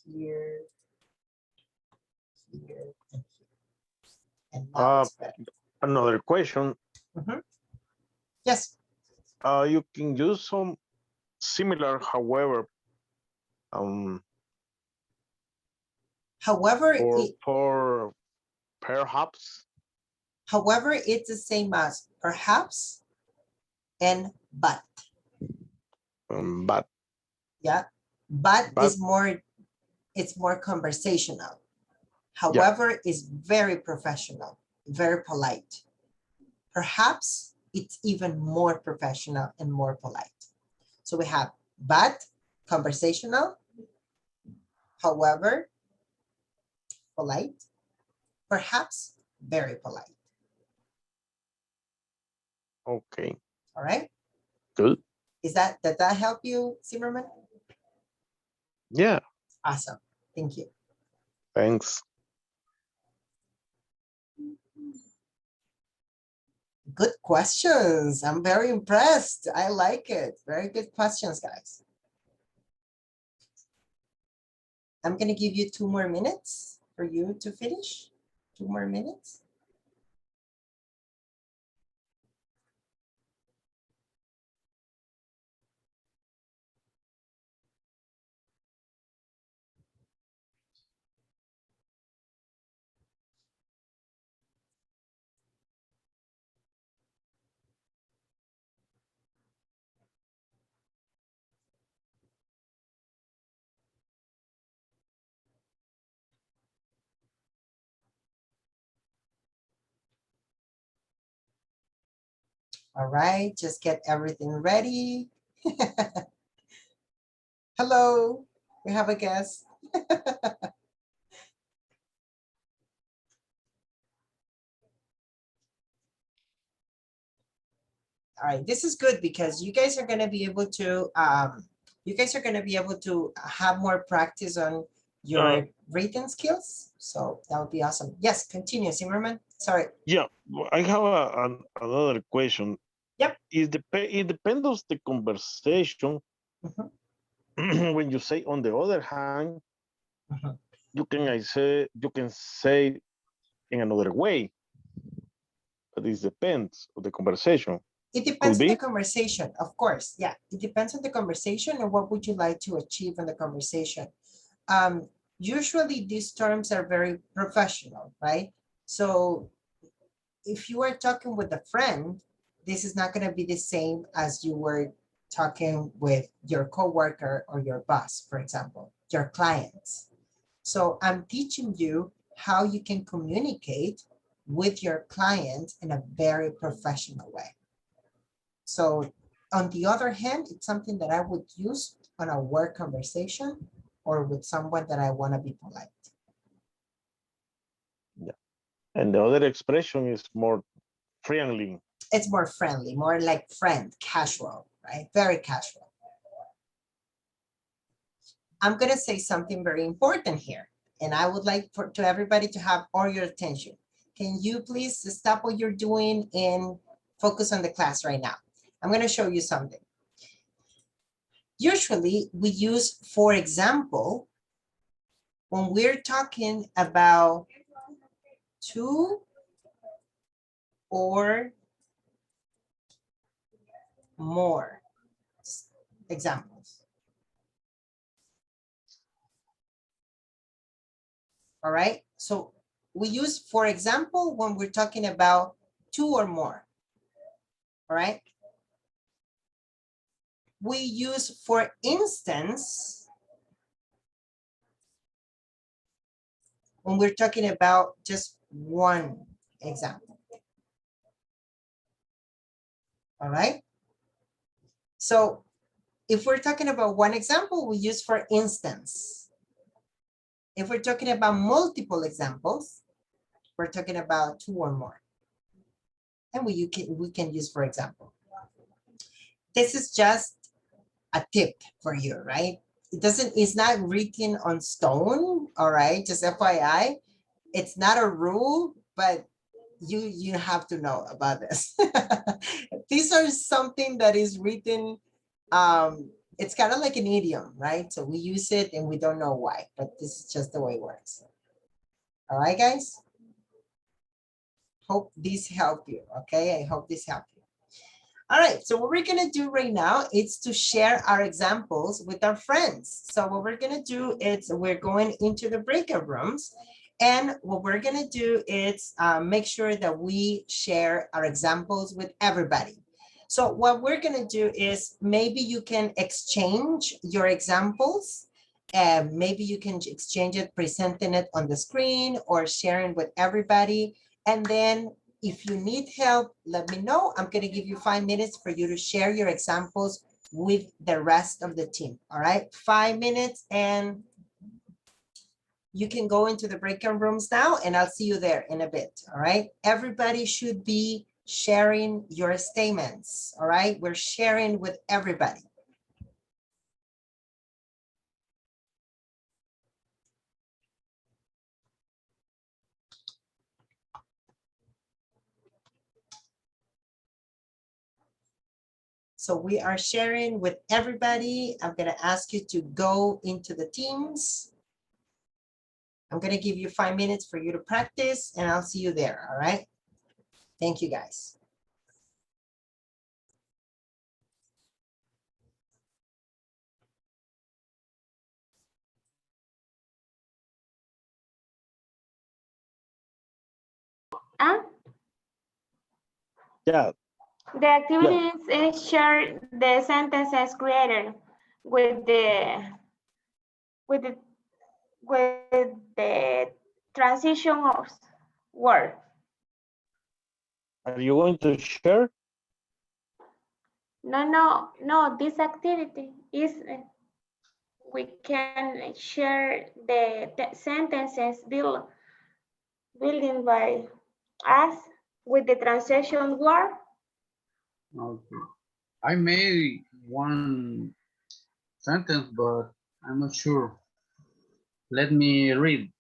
here, here, and here. And now it's better. Another question. Yes. You can use some similar, however, However, for perhaps. However, it's the same as perhaps and but. But. Yeah, but is more, it's more conversational. However, is very professional, very polite. Perhaps it's even more professional and more polite. So we have but, conversational, however, polite, perhaps very polite. Okay. All right. Good. Does that help you, Zimmerman? Yeah. Awesome. Thank you. Thanks. Good questions. I'm very impressed. I like it. Very good questions, guys. I'm going to give you 2 more minutes for you to finish. 2 more minutes. All right, just get everything ready. Hello, we have a guest. All right, this is good because you guys are going to be able to have more practice on your written skills. So that would be awesome. Yes, continue, Zimmerman. Sorry. Yeah, I have another question. Yep. It depends on the conversation. Mhm. When you say on the other hand, Mhm. you can say in another way. But it depends on the conversation. It Could depends on the be. conversation, of course. Yeah, it depends on the conversation and what would you like to achieve in the conversation. Usually these terms are very professional, right? So if you are talking with a friend, this is not going to be the same as you were talking with your coworker or your boss, for example, your clients. So I'm teaching you how you can communicate with your client in a very professional way. So on the other hand, it's something that I would use on a work conversation or with someone that I want to be polite. Yeah. And the other expression is more friendly. It's more friendly, more like friend, casual, right? Very casual. I'm going to say something very important here, and I would like to everybody to have all your attention. Can you please stop what you're doing and focus on the class right now? I'm going to show you something. Usually we use, for example, when we're talking about two or more examples. All right, so we use, for example, when we're talking about two or more. All right. We use, for instance, when we're talking about just one example. All right. So if we're talking about one example, we use for instance. If we're talking about multiple examples, we're talking about two or more. And we can use for example. This is just a tip for you, right? It's not written on stone, all right? Just FYI, it's not a rule, but you have to know about this. These are something that is written, it's kind of like an idiom, right? So we use it and we don't know why, but this is just the way it works. All right, guys? Hope this helped you, okay? I hope this helped you. All right, so what we're gonna do right now is to share our examples with our friends. So what we're gonna do is we're going into the breakout rooms, and what we're gonna do is make sure that we share our examples with everybody. So what we're gonna do is maybe you can exchange your examples, and maybe you can exchange it, presenting it on the screen or sharing with everybody, and then if you need help, let me know. I'm going to give you 5 minutes for you to share your examples with the rest of the team. All right, 5 minutes, and you can go into the breakout rooms now, and I'll see you there in a bit. All right, everybody should be sharing your statements. All right, we're sharing with everybody. So we are sharing with everybody. I'm going to ask you to go into the teams. I'm going to give you 5 minutes for you to practice, and I'll see you there. All right. Thank you, guys. Uh, Yeah. the activities is share the sentences created with with the with the transition of word. Are you going to share? No. This activity is we can share the sentences building by us with the transition word Okay. I made one sentence, but I'm not sure. Let me read.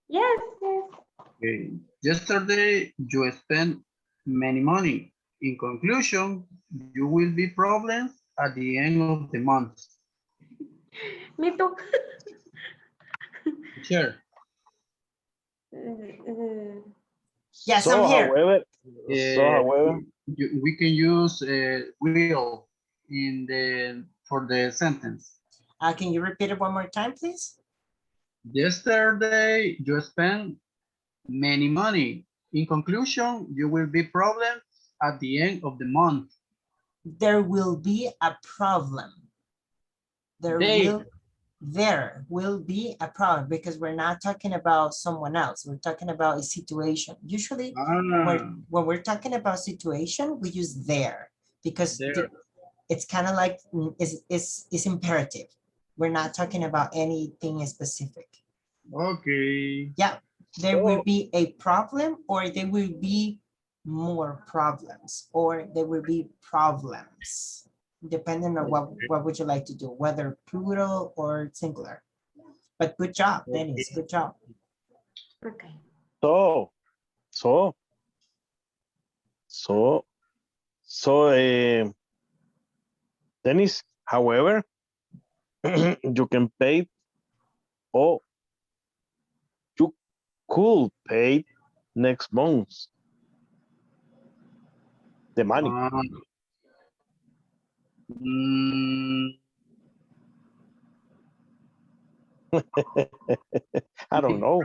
Yes, yes. Okay. Yesterday, you spent many money. In conclusion, you will be problems at the end of the month. Me too. Sure. Yes, I'm here. However, We can use will in the for the sentence. Can you repeat it one more time, please? Yesterday, you spent many money. In conclusion, you will be problems at the end of the month. There will be a problem. There will be a problem because we're not talking about someone else. We're talking about a situation. Usually when we're talking about situation, we use there because There. it's kind of like is imperative. We're not talking about anything specific. Okay. Yeah, there will so, be a problem or there will be more problems or there will be problems depending on what would you like to do, whether plural or singular. But good job, Dennis, good job. Okay. so, so, so, Dennis, however, you can pay or you could pay next month the money. Mm, I don't know.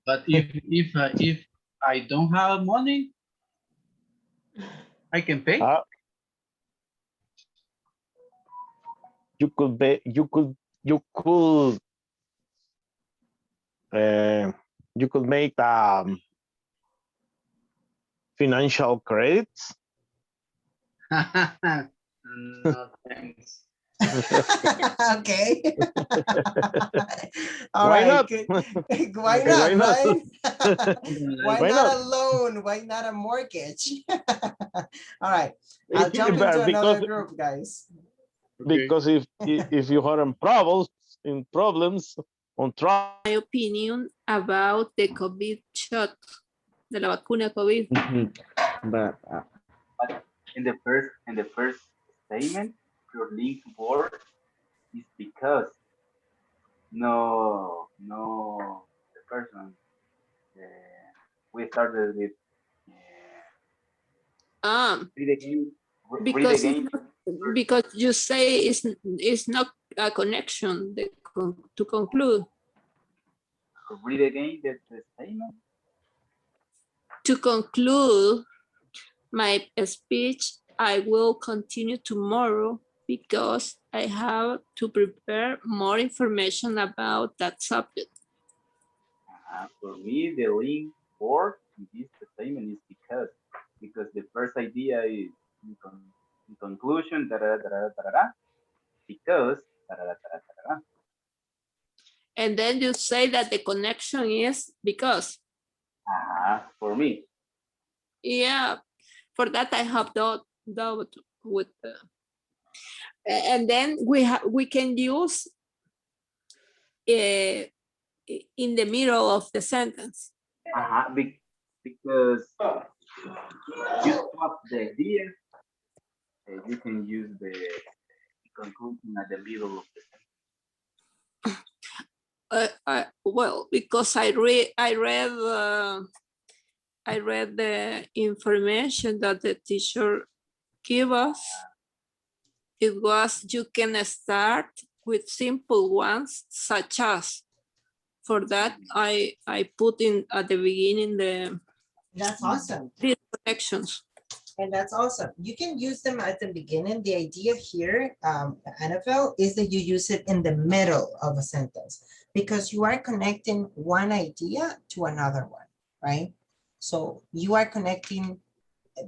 but if I don't have money, I can pay. You could be, you could make financial credits. No thanks. Okay. All Why right. not? Why Okay, not, why not? right? Why Why not not? a loan? Why not a mortgage? All right. I'll jump But into another group, guys. because if you are in problems on trial. My opinion about the COVID shot, de la vacuna COVID. But But in the first statement, your link to work is because no the person we started with read again read Because again because you say it's not a connection to conclude. read again the statement. To conclude my speech, I will continue tomorrow because I have to prepare more information about that subject. For me, the link for this statement is because the first idea is in conclusion because And then you say that the connection is because. For me. Yeah, for that I have doubt with and then we can use in the middle of the sentence. Because you swap the idea, you can use the conclusion at the middle of the sentence. Well, because I read the information that the teacher gave us. It was you can start with simple ones such as. For that, I put in at the beginning the. That's awesome. Connections. And that's awesome. You can use them at the beginning. The idea here, NFL, is that you use it in the middle of a sentence because you are connecting one idea to another one, right? So you are connecting,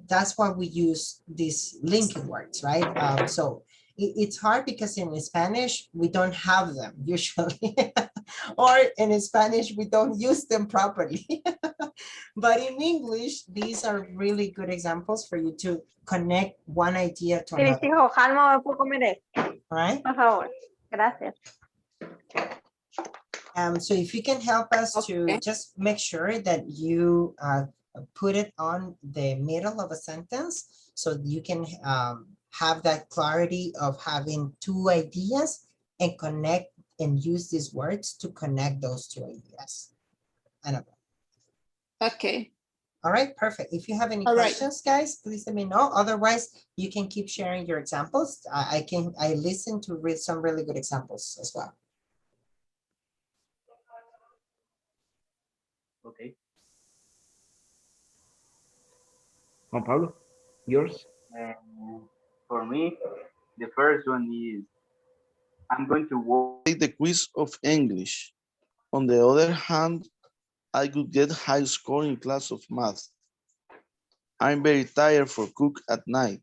that's why we use these linking words, right? So it's hard because in Spanish, we don't have them usually. Or in Spanish, we don't use them properly. But in English, these are really good examples for you to connect one idea to Mis another. hijos, calma, me puedo comer esto, Right? por favor. Gracias. So if you can help us to Okay. just make sure that you put it on the middle of a sentence so you can have that clarity of having two ideas and connect and use these words to connect those two ideas. Annabelle. Okay. All right, perfect. If you have any All right. questions, guys, please let me know. Otherwise, you can keep sharing your examples. I listen to read some really good examples as well. Okay. Juan Pablo, yours? For me, the first one is I'm going to work. Take the quiz of English. On the other hand, I could get high score in class of math. I'm very tired for cook at night.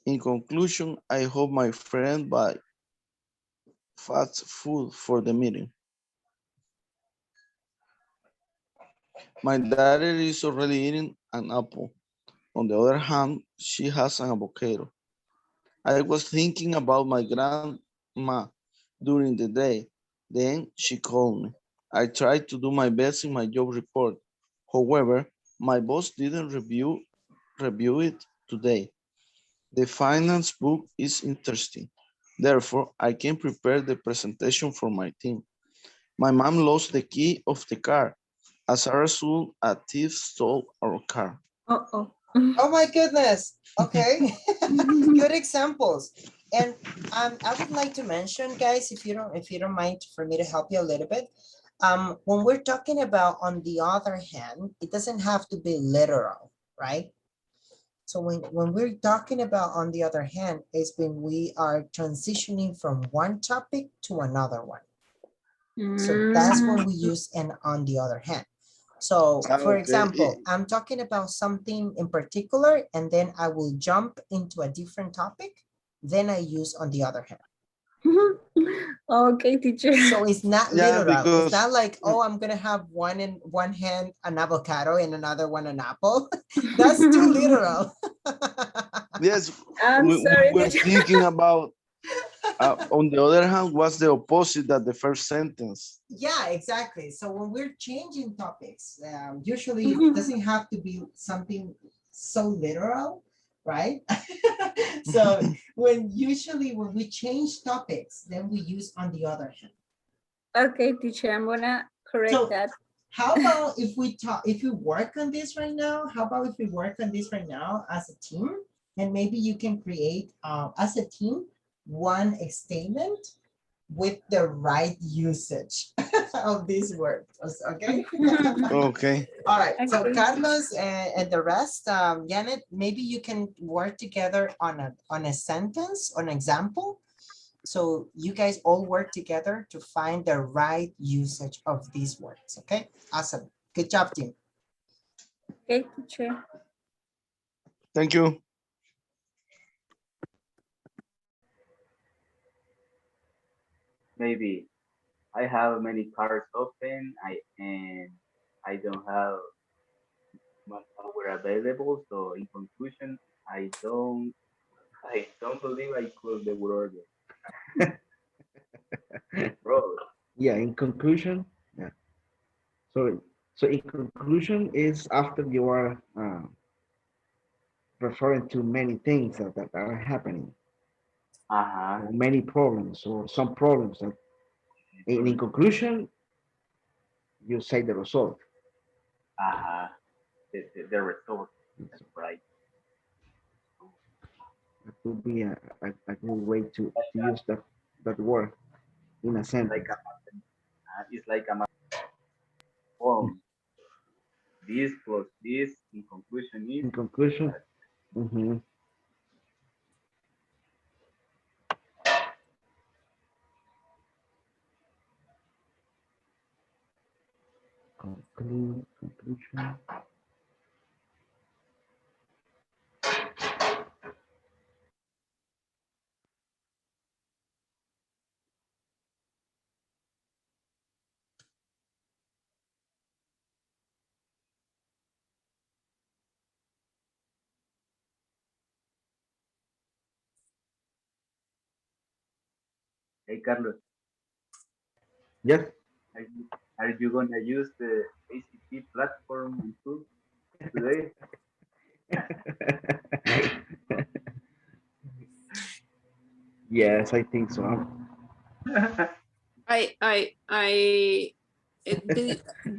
In conclusion, I hope my friend buy fast food for the meeting. My daughter is already eating an apple. On the other hand, she has an avocado. I was thinking about my grandma during the day. Then she called me. I tried to do my best in my job report. However, my boss didn't review it today. The finance book is interesting. Therefore, I can prepare the presentation for my team. My mom lost the key of the car. As a result, a thief stole our car. Uh-oh. Oh my goodness. Okay. Good examples. And I would like to mention, guys, if you don't mind for me to help you a little bit. When we're talking about on the other hand, it doesn't have to be literal, right? So when we're talking about on the other hand, is when we are transitioning from one topic to another one. So that's when we use an on the other hand. So for Okay. example, I'm talking about something in particular, and then I will jump into a different topic. Then I use on the other hand. Okay, teacher. So it's not Yeah, literal. It's because not like, oh, I'm gonna have one in one hand an avocado and another one an apple. That's too literal. yes, I'm we sorry, were teacher. thinking about, on the other hand, what's the opposite that the first sentence? Yeah, exactly. So when we're changing topics, usually it doesn't have to be something so literal, right? So when we change topics, then we use on the other hand. Okay, teacher, I'm gonna correct So that. how about if we work on this right now? How about if we work on this right now as a team? And maybe you can create as a team one statement with the right usage of these words. Okay. Okay. All right. So Okay. Carlos and the rest, Janet, maybe you can work together on a sentence, on an example. So you guys all work together to find the right usage of these words. Okay. Awesome. Good job, team. Okay, teacher. Thank you. Maybe I have many cards open. I don't have much power available. So in conclusion, I don't believe I could the word bro. Yeah, in conclusion, yeah. So in conclusion is after you are referring to many things that are happening, Uh-huh. or many problems or some problems that in conclusion, you say the result. Uh-huh. The result. That's right. That would be a good way to use that word in a Like sentence. it's like a form. This plus this in conclusion is In conclusion, mhm, conclusion. Hey, Carlos, Yes. are you gonna use the ACP platform and tool today? Yes, I think so.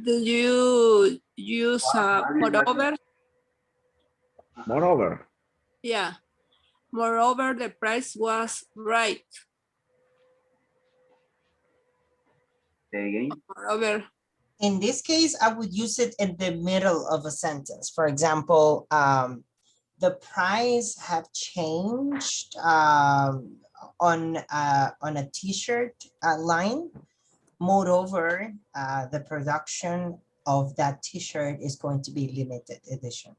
Do you use moreover? Moreover, Yeah. Moreover, the price was right. Say again. Moreover, In this case, I would use it in the middle of a sentence. For example, the price have changed on a t-shirt line. Moreover, the production of that t-shirt is going to be limited edition.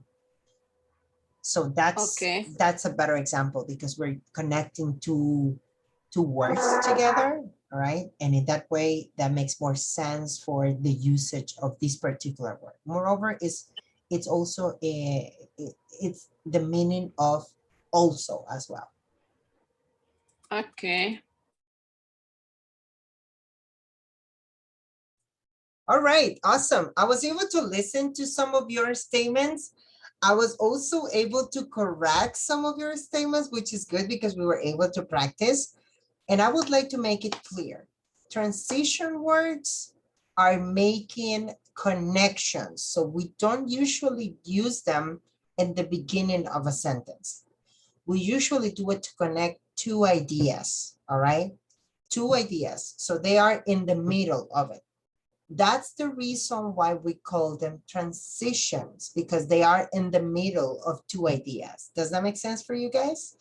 So okay. that's a better example because we're connecting two words together, all right? And in that way, that makes more sense for the usage of this particular word. Moreover, it's also it's the meaning of also as well. Okay. All right, awesome. I was able to listen to some of your statements. I was also able to correct some of your statements, which is good because we were able to practice. And I would like to make it clear. Transition words are making connections. So we don't usually use them in the beginning of a sentence. We usually do it to connect two ideas, all right? Two ideas. So they are in the middle of it. That's the reason why we call them transitions, because they are in the middle of two ideas. Does that make sense for you guys?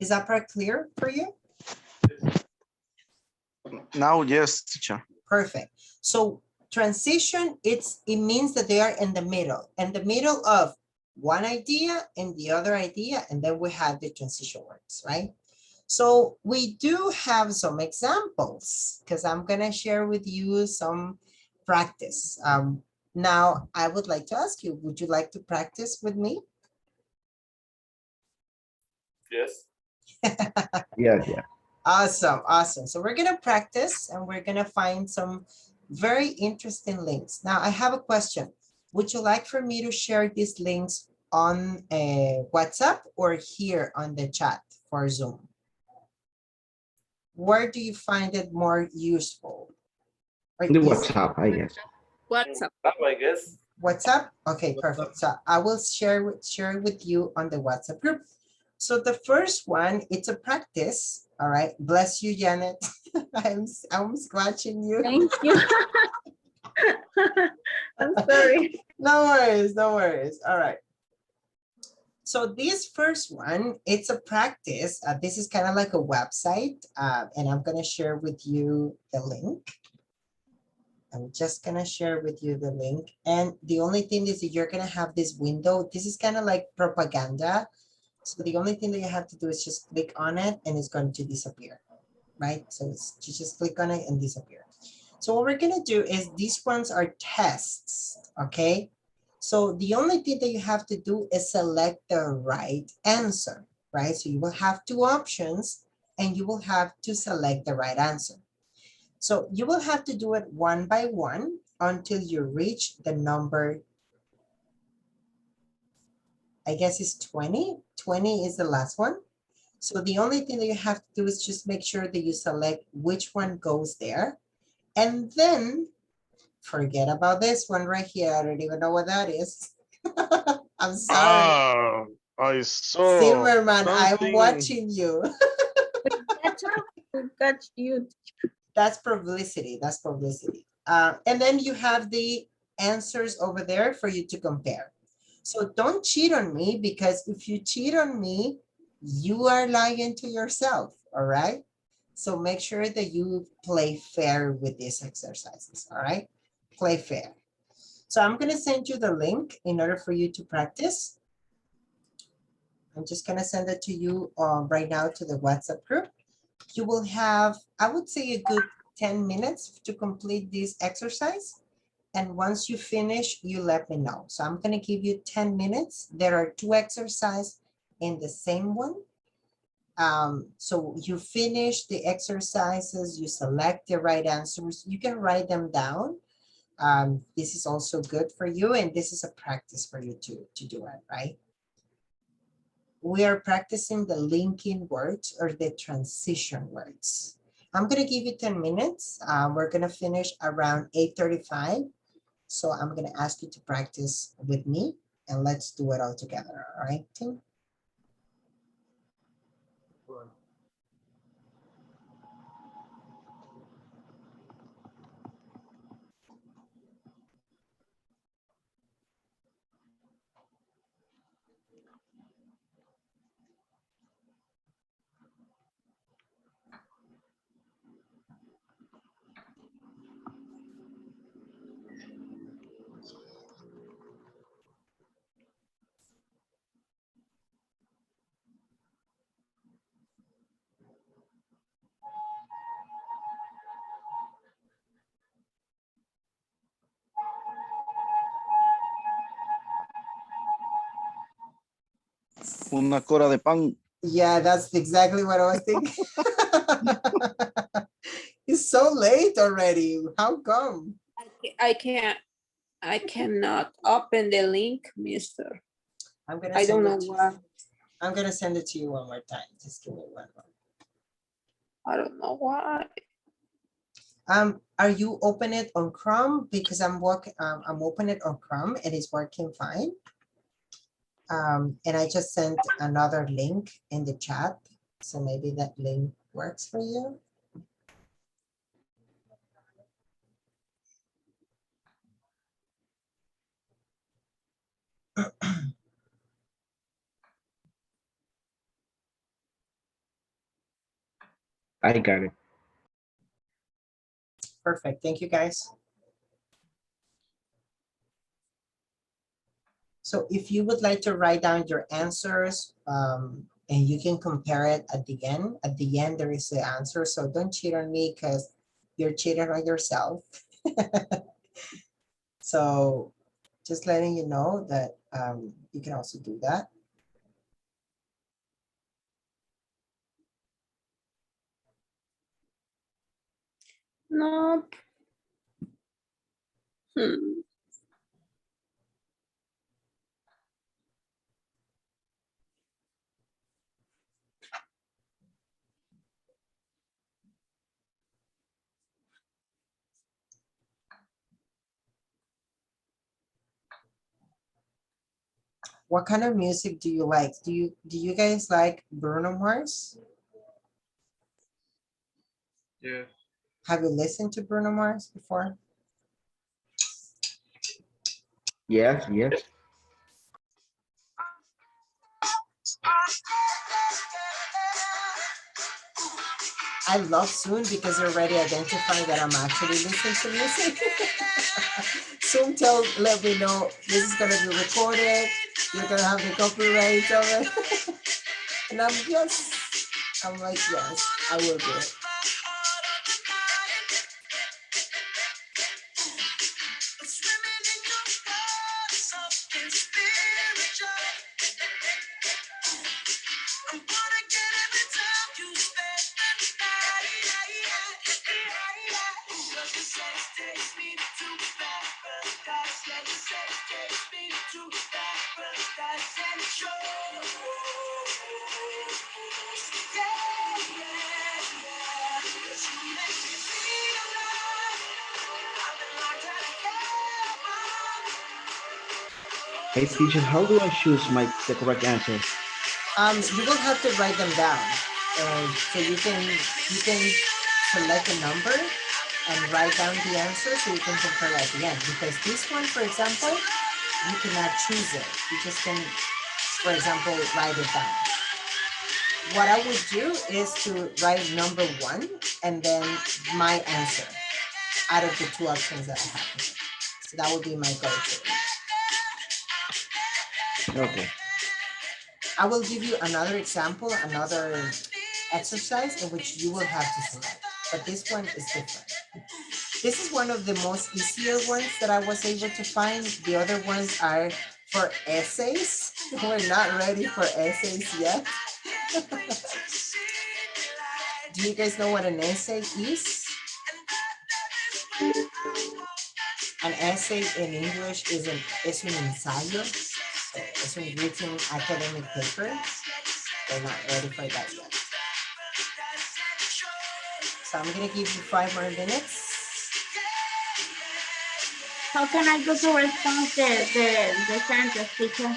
Is that part clear for you? Now, yes, teacher. Perfect. So transition, it means that they are in the middle of one idea and the other idea, and then we have the transition words, right? So we do have some examples because I'm gonna share with you some practice. Now I would like to ask you, would you like to practice with me? Yes. yeah. Awesome, awesome. So we're gonna practice and we're gonna find some very interesting links. Now I have a question. Would you like for me to share these links on WhatsApp or here on the chat for Zoom? Where do you find it more useful? Or The is- WhatsApp, I guess. WhatsApp. I guess. WhatsApp? Okay, perfect. So I will share it with you on the WhatsApp group. So the first one, it's a practice. All right. Bless you, Janet. I'm scratching you. Thank you. I'm sorry. No worries, no worries. All right. So this first one, it's a practice. This is kind of like a website, and I'm going to share with you the link. I'm just going to share with you the link. And the only thing is that you're going to have this window. This is kind of like propaganda. So the only thing that you have to do is just click on it and it's going to disappear, right? So it's, you just click on it and disappear. So what we're going to do is these ones are tests, okay? So the only thing that you have to do is select the right answer, right? So you will have two options and you will have to select the right answer. So you will have to do it one by one until you reach the number, I guess it's 20. 20 is the last one. So the only thing that you have to do is just make sure that you select which one goes there. And then forget about this one right here. I don't even know what that is. I'm sorry. Ah, I saw Zimmerman, I'm something. watching you. We got you. That's publicity. That's publicity. And then you have the answers over there for you to compare. So don't cheat on me, because if you cheat on me, you are lying to yourself. All right. So make sure that you play fair with these exercises. All right. Play fair. So I'm going to send you the link in order for you to practice. I'm just going to send it to you right now to the WhatsApp group. You will have, I would say, a good 10 minutes to complete this exercise. And once you finish, you let me know. So I'm going to give you 10 minutes. There are two exercises in the same one. So you finish the exercises, you select the right answers, you can write them down. This is also good for you, and this is a practice for you to do it, right? We are practicing the linking words or the transition words. I'm going to give you 10 minutes. We're going to finish around 8:35. So I'm going to ask you to practice with me, and let's do it all together. All right, team? Una cora de pan. Yeah, that's exactly what I was thinking. It's so late already. How come? I cannot open the link, mister. I'm gonna I don't send know it to you. why. I'm gonna send it to you one more time. Just give me one more. I don't know why. Are you open it on Chrome? Because I'm open it on Chrome and it's working fine. And I just sent another link in the chat. So maybe that link works for you. I got it. Perfect. Thank you, guys. So if you would like to write down your answers, and you can compare it at the end. At the end, there is the answer. So don't cheat on me because you're cheating on yourself. So just letting you know that you can also do that. No. What kind of music do you like? Do you guys like Bruno Mars? Yeah. Have you listened to Bruno Mars before? Yes, yes. I love Soon because they already identified that I'm actually listening to music. Soon let me know this is gonna be recorded. You're gonna have the copyright of it. And I'm like, yes, I will do it. Hey, teacher, how do I choose the correct answer? You will have to write them down. So you can select a number and write down the answer so you can compare at the end. Because this one, for example, you cannot choose it. You just can, for example, write it down. What I would do is to write number 1 and then my answer out of the 2 options that I have. So that would be my go-to. Okay. I will give you another example, another exercise in which you will have to select, but this one is different. This is one of the most easier ones that I was able to find. The other ones are for essays. We're not ready for essays yet. Do you guys know what an essay is? An essay in English is un ensayo. So it's a written academic paper. They're not ready for that yet. So I'm gonna give you 5 more minutes. How can I go to respond the sentence, teacher?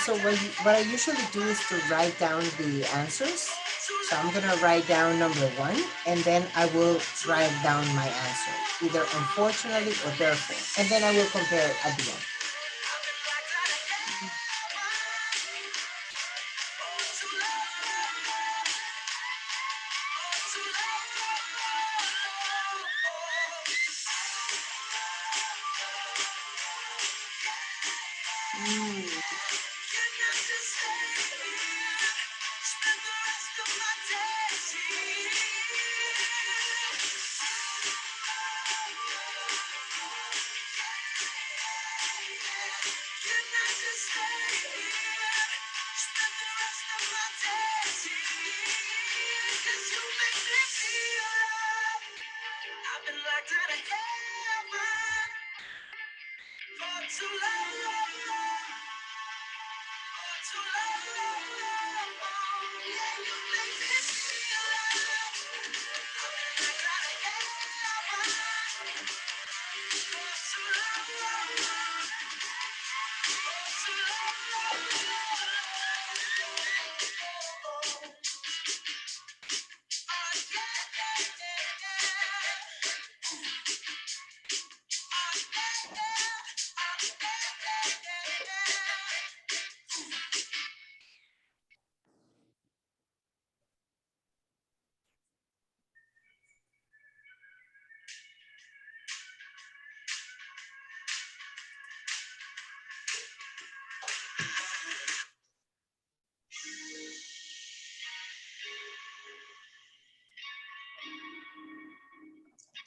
So what I usually do is to write down the answers. So I'm gonna write down number 1, and then I will write down my answer, either unfortunately or therefore, and then I will compare it at the end.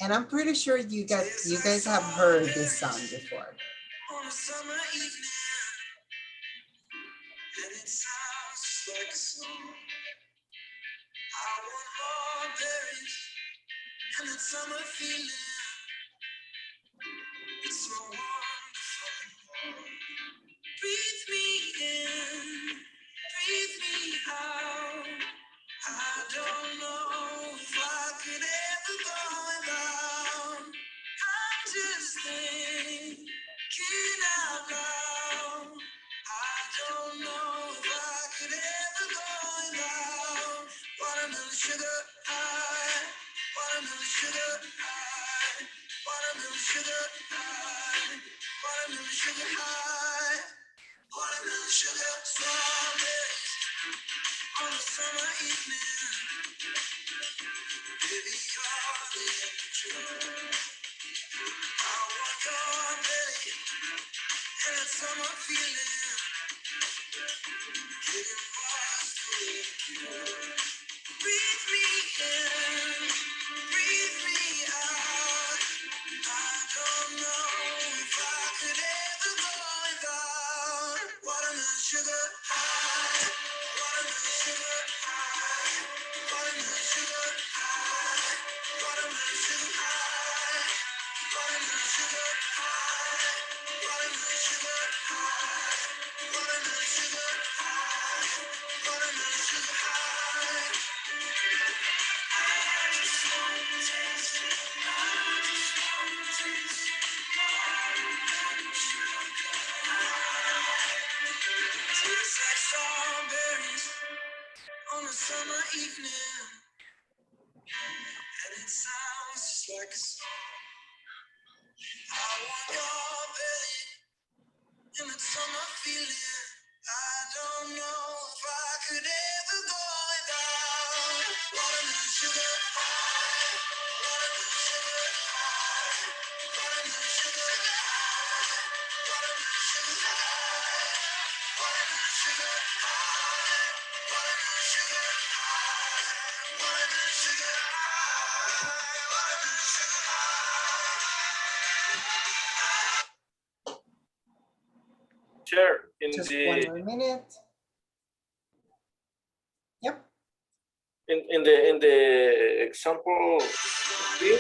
And I'm pretty sure you guys have heard this song before. On a summer evening, and it sounds just like a song. I want more berries and that summer feeling. It's so wonderful. Breathe me in, breathe me out. I don't know if I could ever go without. I'm just thinking out loud. I don't know if I could ever go without watermelon sugar high, watermelon sugar high, watermelon sugar high, watermelon sugar high, watermelon sugar strawberries on a summer evening. Baby, you're the angel. I want your belly and that summer feeling. Getting lost with you. Breathe me in, breathe me out. I don't know if I could ever go without watermelon sugar high, watermelon sugar high, watermelon sugar high, watermelon sugar high, watermelon sugar high, watermelon sugar high, watermelon sugar high, watermelon sugar high. I just want to taste it. I just want to taste it. Watermelon sugar high. Tastes like strawberries on a summer evening, and it sounds just like a song. I want your belly in that summer feeling. I don't know if I could ever go without watermelon sugar high, watermelon sugar high, watermelon sugar high, watermelon sugar high, watermelon sugar high, watermelon sugar high, watermelon sugar high, watermelon sugar high. Chair, Just 1 more minute. Yep. in the example, the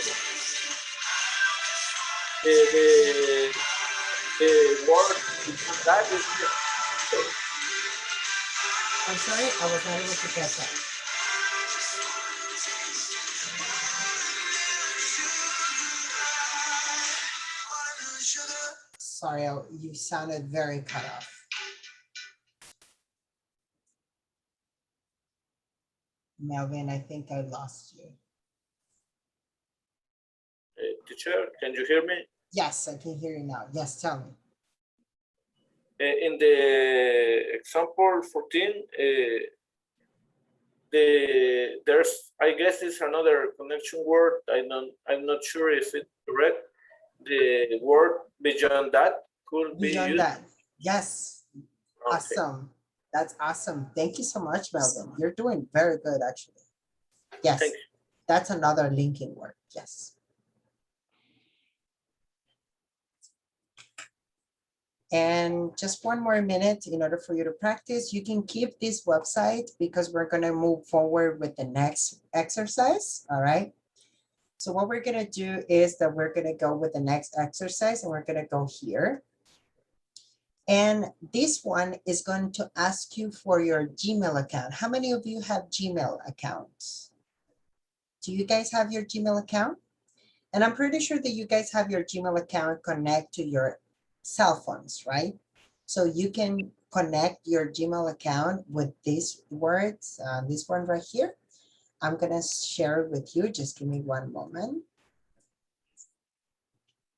word that is I'm sorry, I was not able to catch that. Sorry, you sounded very cut off. Melvin, I think I lost you. teacher, can you hear me? Yes, I can hear you now. Yes, tell me. In the example 14, there's, I guess it's another connection word. I'm not sure if it's correct. The word beyond that could be Beyond used. that, yes. Okay. Awesome. That's awesome. Thank you so much, Melvin. You're doing very good, actually. Yes, Thank you. that's another linking word. Yes. And just one more minute in order for you to practice. You can keep this website because we're going to move forward with the next exercise. All right. So what we're going to do is that we're going to go with the next exercise and we're going to go here. And this one is going to ask you for your Gmail account. How many of you have Gmail accounts? Do you guys have your Gmail account? And I'm pretty sure that you guys have your Gmail account connect to your cell phones, right? So you can connect your Gmail account with these words, this one right here. I'm gonna share it with you. Just give me one moment.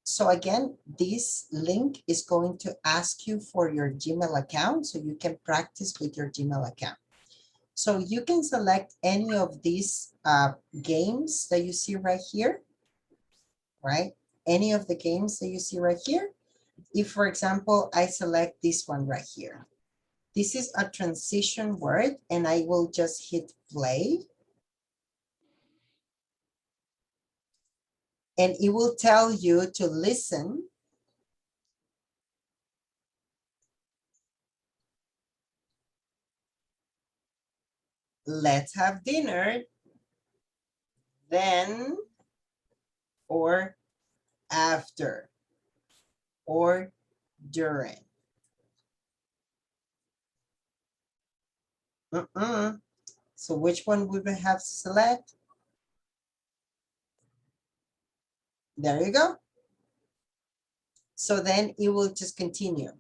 So again, this link is going to ask you for your Gmail account so you can practice with your Gmail account. So you can select any of these games that you see right here, right? Any of the games that you see right here. If, for example, I select this one right here, this is a transition word and I will just hit play. And it will tell you to listen. Let's have dinner. Then, or after, or during. So which one would we have to select? There you go. So then it will just continue.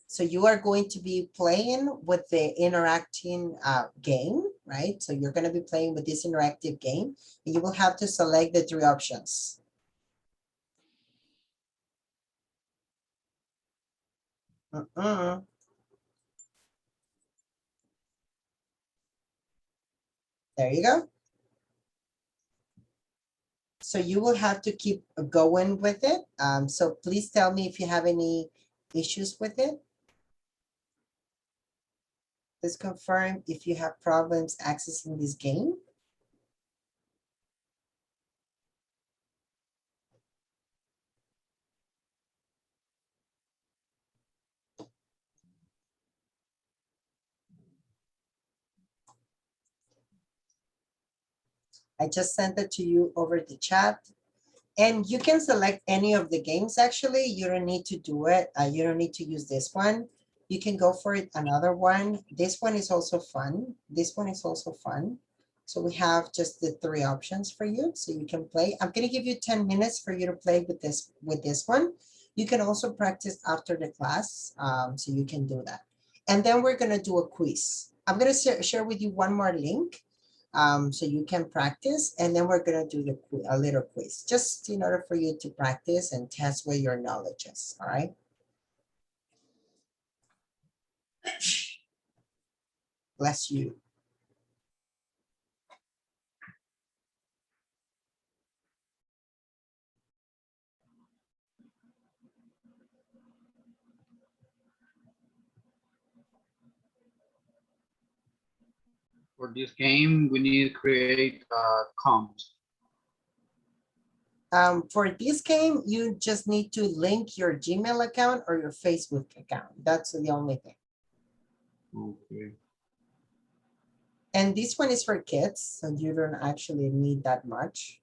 So you are going to be playing with the interacting game, right? So you're going to be playing with this interactive game and you will have to select the three options. There you go. So you will have to keep going with it. So please tell me if you have any issues with it. Please confirm if you have problems accessing this game. I just sent it to you over the chat. And you can select any of the games, actually. You don't need to do it. You don't need to use this one. You can go for it, another one. This one is also fun. This one is also fun. So we have just the three options for you. So you can play. I'm going to give you 10 minutes for you to play with this one. You can also practice after the class. So you can do that. And then we're going to do a quiz. I'm going to share with you one more link. So you can practice, and then we're going to do a little quiz, just in order for you to practice and test where your knowledge is, all right? Bless you. For this game, we need to create a account. For this game, you just need to link your Gmail account or your Facebook account. That's the only thing. Okay. And this one is for kids, so you don't actually need that much.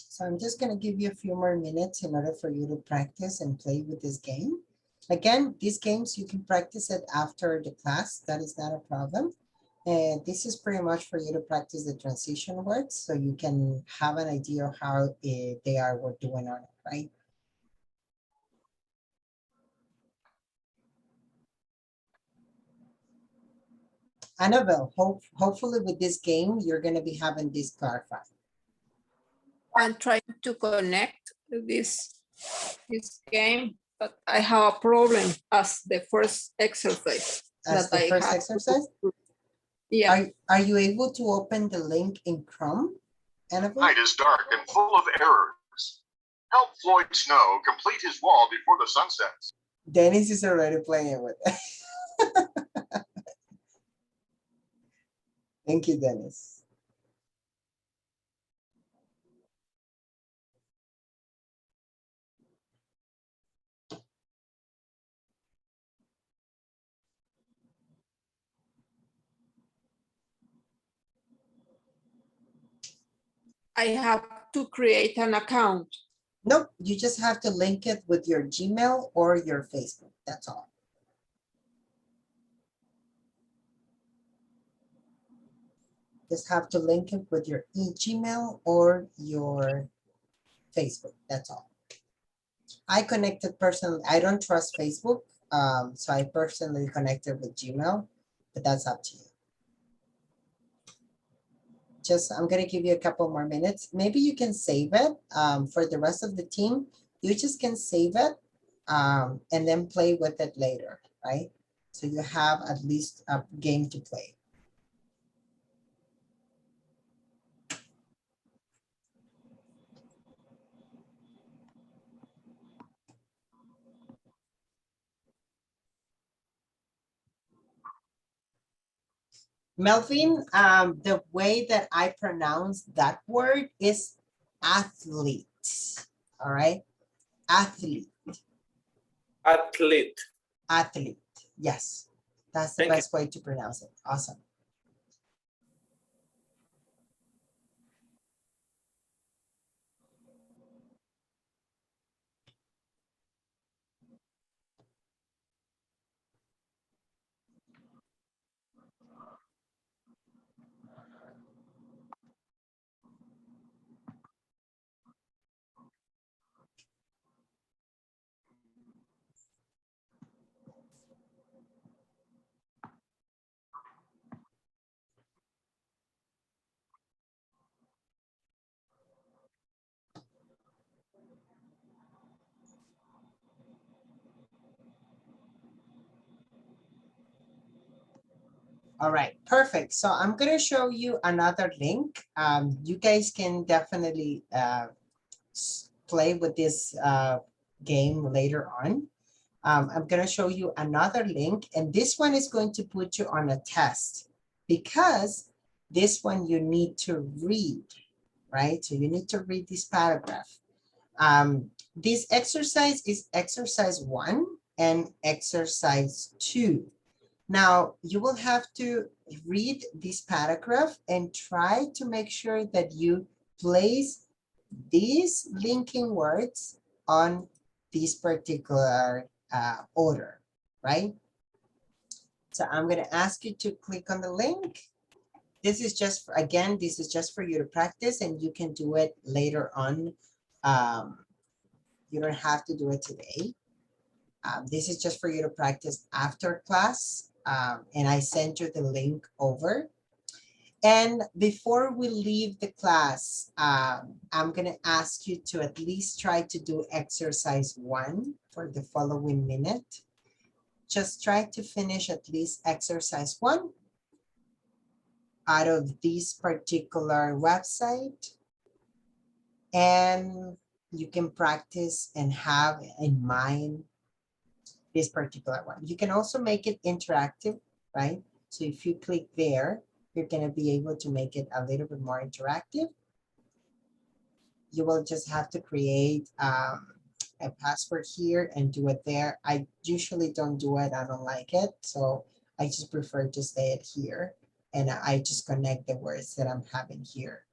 So I'm just going to give you a few more minutes in order for you to practice and play with this game. Again, these games, you can practice it after the class. That is not a problem. And this is pretty much for you to practice the transition words so you can have an idea of how they are doing on it, right? Annabelle, hopefully with this game, you're going to be having this clarified. I'm trying to connect this game, but I have a problem as the first exercise. As the first exercise? Yeah. Are you able to open the link in Chrome, Annabelle? Night is dark and full of errors. Help Floyd Snow complete his wall before the sun sets. Dennis is already playing with it. Thank you, Dennis. I have to create an account. Nope, you just have to link it with your Gmail or your Facebook. That's all. Just have to link it with your Gmail or your Facebook. That's all. I connected personally. I don't trust Facebook. So I personally connected with Gmail, but that's up to you. Just, I'm going to give you a couple more minutes. Maybe you can save it for the rest of the team. You just can save it and then play with it later, right? So you have at least a game to play. Melvin, the way that I pronounce that word is athlete. All right. Athlete. Athlete. Athlete. Yes. That's the best way to pronounce it. Awesome. All right, perfect. So I'm going to show you another link. You guys can definitely play with this game later on. I'm going to show you another link, and this one is going to put you on a test because this one you need to read, right? So you need to read this paragraph. This exercise is exercise 1 and exercise 2. Now, you will have to read this paragraph and try to make sure that you place these linking words on this particular order, right? So I'm going to ask you to click on the link This is just, again, this is just for you to practice and you can do it later on. You don't have to do it today. This is just for you to practice after class. And I sent you the link over. And before we leave the class, I'm going to ask you to at least try to do exercise 1 for the following minute. Just try to finish at least exercise 1 out of this particular website. And you can practice and have in mind this particular one. You can also make it interactive, right? So if you click there, you're going to be able to make it a little bit more interactive. You will just have to create a password here and do it there. I usually don't do it. I don't like it. So I just prefer to say it here. And I just connect the words that I'm having here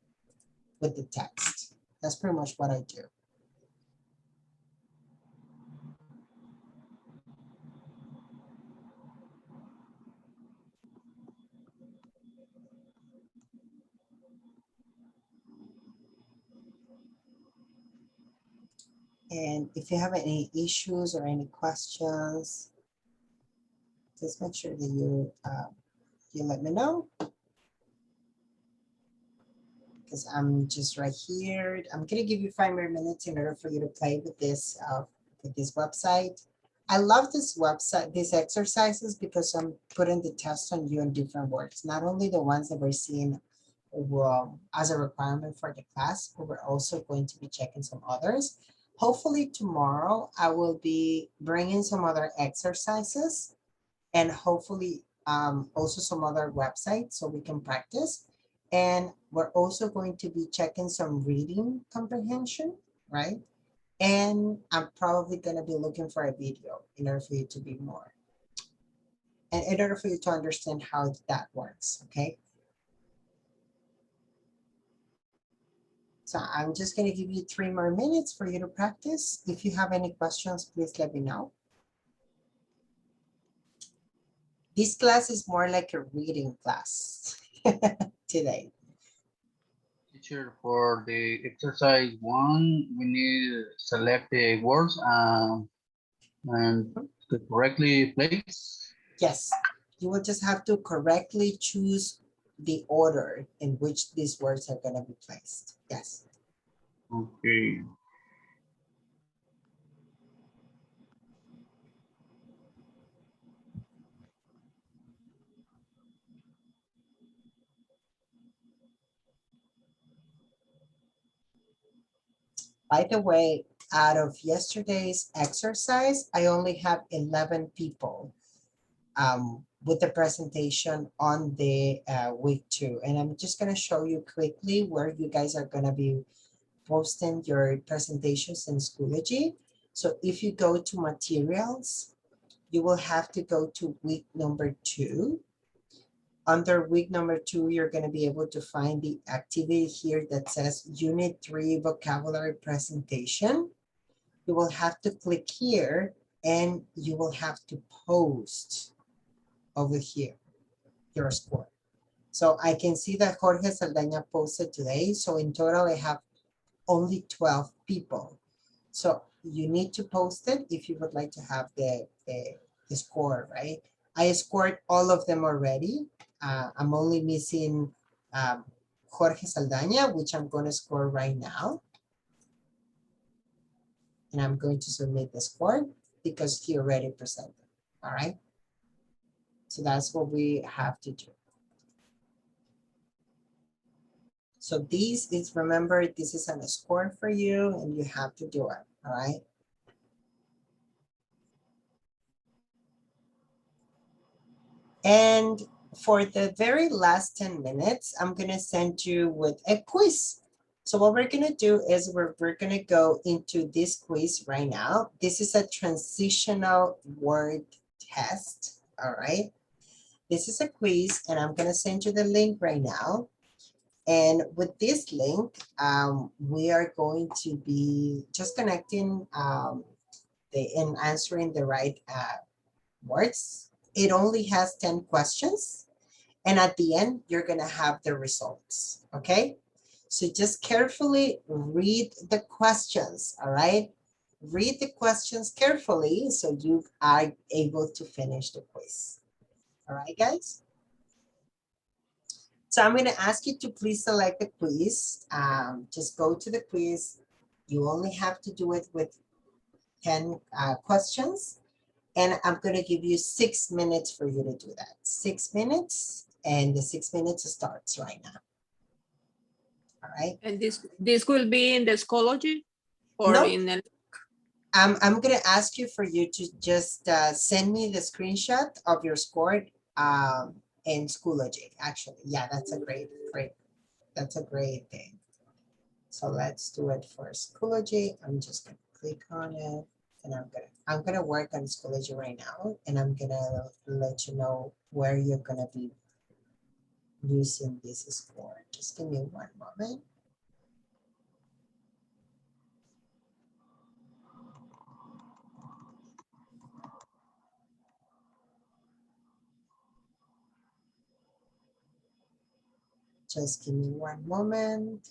with the text. That's pretty much what I do. And if you have any issues or any questions, just make sure that you let me know. Because I'm just right here. I'm gonna give you 5 more minutes in order for you to play with this website. I love this website, these exercises, because I'm putting the test on you in different words, not only the ones that we're seeing as a requirement for the class, but we're also going to be checking some others. Hopefully tomorrow I will be bringing some other exercises and hopefully also some other websites so we can practice. And we're also going to be checking some reading comprehension, right? And I'm probably going to be looking for a video in order for you to be more, and in order for you to understand how that works, okay? So I'm just going to give you 3 more minutes for you to practice. If you have any questions, please let me know. This class is more like a reading class today. Teacher, for the exercise 1, we need to select the words and to correctly place. Yes, you will just have to correctly choose the order in which these words are going to be placed. Yes. Okay. By the way, out of yesterday's exercise, I only have 11 people with the presentation on the week 2. And I'm just going to show you quickly where you guys are going to be posting your presentations in Schoology. So if you go to materials, you will have to go to week number 2. Under week number 2, you're going to be able to find the activity here that says Unit 3 Vocabulary Presentation. You will have to click here and you will have to post over here your score. So I can see that Jorge Saldaña posted today. So in total, I have only 12 people. So you need to post it if you would like to have the score, right? I scored all of them already. I'm only missing Jorge Saldaña, which I'm going to score right now. And I'm going to submit the score because he already presented. All right. So that's what we have to do. So this is, remember, this is a score for you and you have to do it. All right. And for the very last 10 minutes, I'm going to send you with a quiz. So what we're going to do is we're going to go into this quiz right now. This is a transitional word test. All right. This is a quiz and I'm going to send you the link right now. And with this link, we are going to be just connecting and answering the right words. It only has 10 questions. And at the end, you're gonna have the results, okay? So just carefully read the questions, all right? Read the questions carefully so you are able to finish the quiz. All right, guys? So I'm gonna ask you to please select the quiz. Just go to the quiz. You only have to do it with 10 questions. And I'm gonna give you 6 minutes for you to do that. 6 minutes, and the 6 minutes starts right now. All right. And this will be in the Schoology or No. in the I'm gonna ask you for you to just send me the screenshot of your score in Schoology. Actually, yeah, that's a great thing. So let's do it for Schoology. I'm just gonna click on it, and I'm gonna work on Schoology right now, and I'm gonna let you know where you're gonna be using this score. Just give me one moment. Just give me one moment.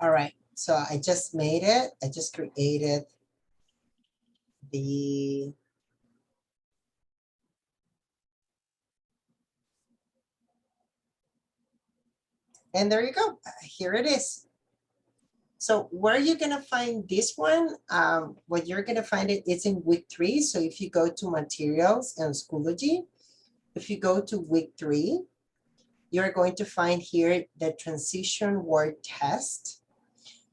All right, so I just made it. I just created the and there you go. Here it is. So where are you gonna find this one? What you're gonna find it's in week 3. So if you go to materials and Schoology, if you go to week 3, you're going to find here the transition word test.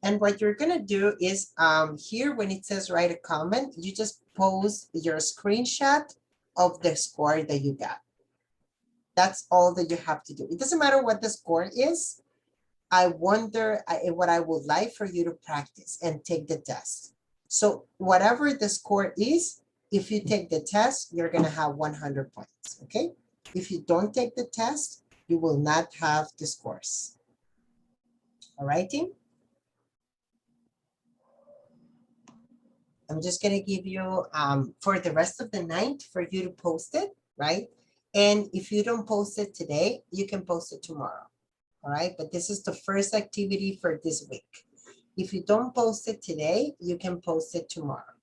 And what you're gonna do is here when it says write a comment, you just post your screenshot of the score that you got. That's all that you have to do. It doesn't matter what the score is. I wonder what I would like for you to practice and take the test. So whatever the score is, if you take the test, you're gonna have 100 points, okay? If you don't take the test, you will not have the scores. All right, team? I'm just gonna give you for the rest of the night for you to post it, right? And if you don't post it today, you can post it tomorrow. All right, but this is the first activity for this week. If you don't post it today, you can post it tomorrow.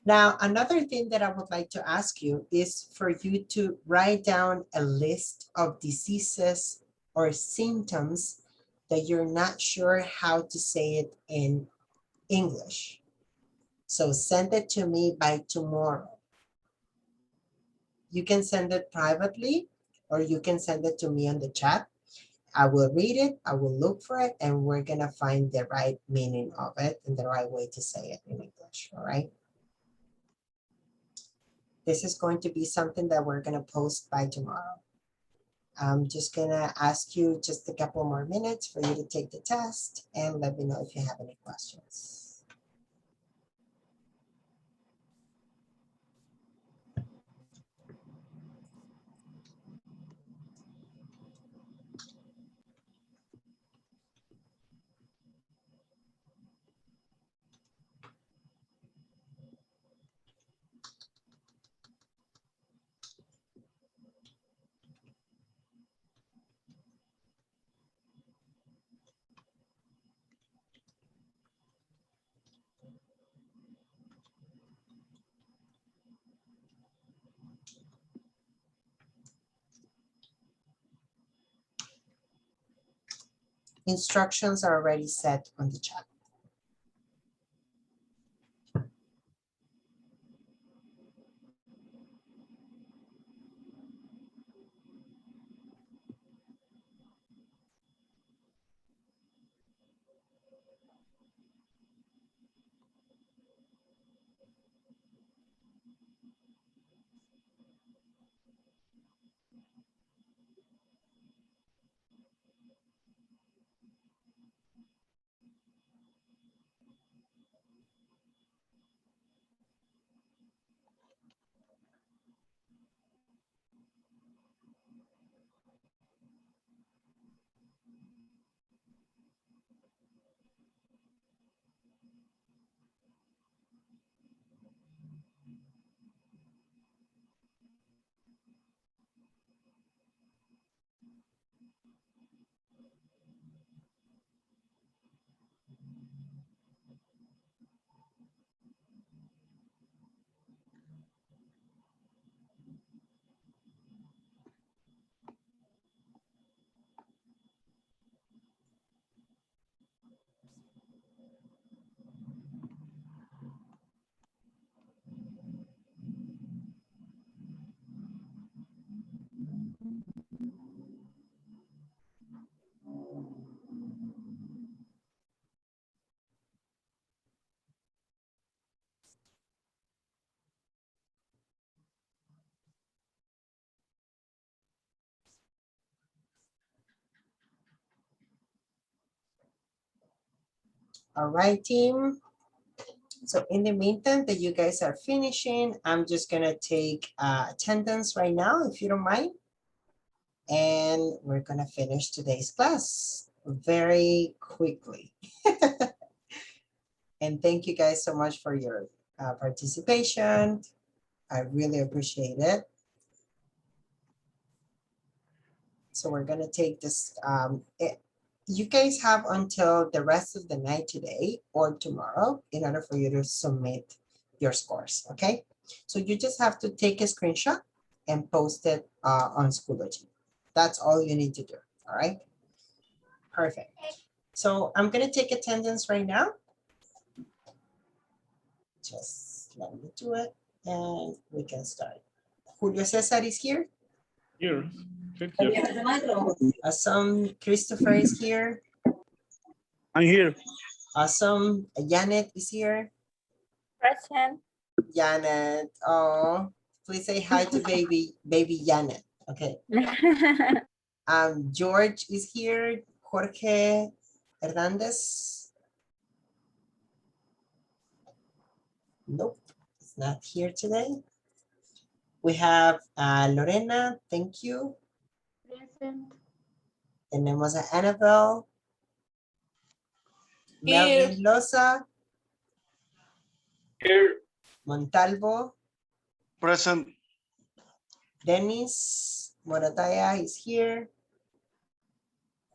Now, another thing that I would like to ask you is for you to write down a list of diseases or symptoms that you're not sure how to say it in English. So send it to me by tomorrow. You can send it privately or you can send it to me on the chat. I will read it, I will look for it, and we're gonna find the right meaning of it and the right way to say it in English, all right? This is going to be something that we're gonna post by tomorrow. I'm just gonna ask you just a couple more minutes for you to take the test and let me know if you have any questions. Instructions are already set on the chat. All right, team. So in the meantime that you guys are finishing, I'm just gonna take attendance right now, if you don't mind. And we're gonna finish today's class very quickly. And thank you guys so much for your participation. I really appreciate it. So we're gonna take this, you guys have until the rest of the night today or tomorrow in order for you to submit your scores, okay? So you just have to take a screenshot and post it on Schoology. That's all you need to do, all right? Perfect. So I'm gonna take attendance right now. Just let me do it and we can start. Julio Cesar is here. Here. Awesome. Christopher is here. I'm here. Awesome. Janet is here. Present. Janet. Oh, please say hi to baby Janet. Okay. George is here. Jorge Hernandez. Nope, it's not here today. We have Lorena. Thank you. Present. Tenemos a Annabelle. Here. Melvin Loza. Here. Montalvo. Present. Dennis Morataya is here.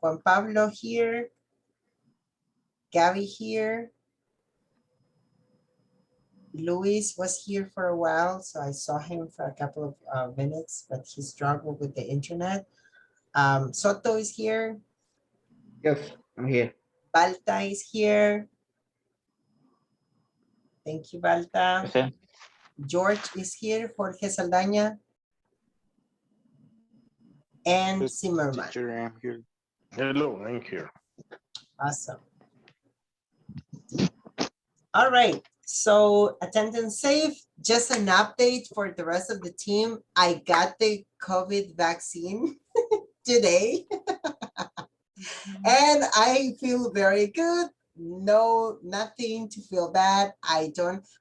Juan Pablo here. Gabby here. Luis was here for a while, so I saw him for a couple of minutes, but he struggled with the internet. Soto is here. Yes, I'm here. Balta is here. Thank you, Balta. Present. George is here. Jorge Saldaña. And Zimmerman. Teacher, I'm here. Hello, I'm here. Awesome. All right. So attendance safe. Just an update for the rest of the team. I got the COVID vaccine today. And I feel very good. No, nothing to feel bad. I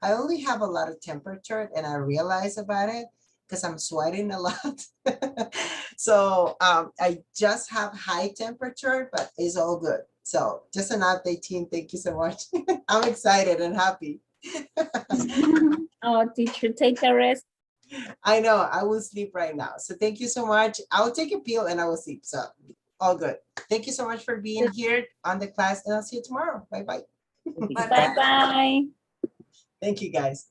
only have a lot of temperature and I realize about it because I'm sweating a lot. So I just have high temperature, but it's all good. So just an update, team. Thank you so much. I'm excited and happy. Oh, teacher, take a rest. I know, I will sleep right now. So thank you so much. I will take a pill and I will sleep. So all good. Thank you so much for being here on the class and I'll see you tomorrow. Bye-bye. Bye-bye. Thank you guys.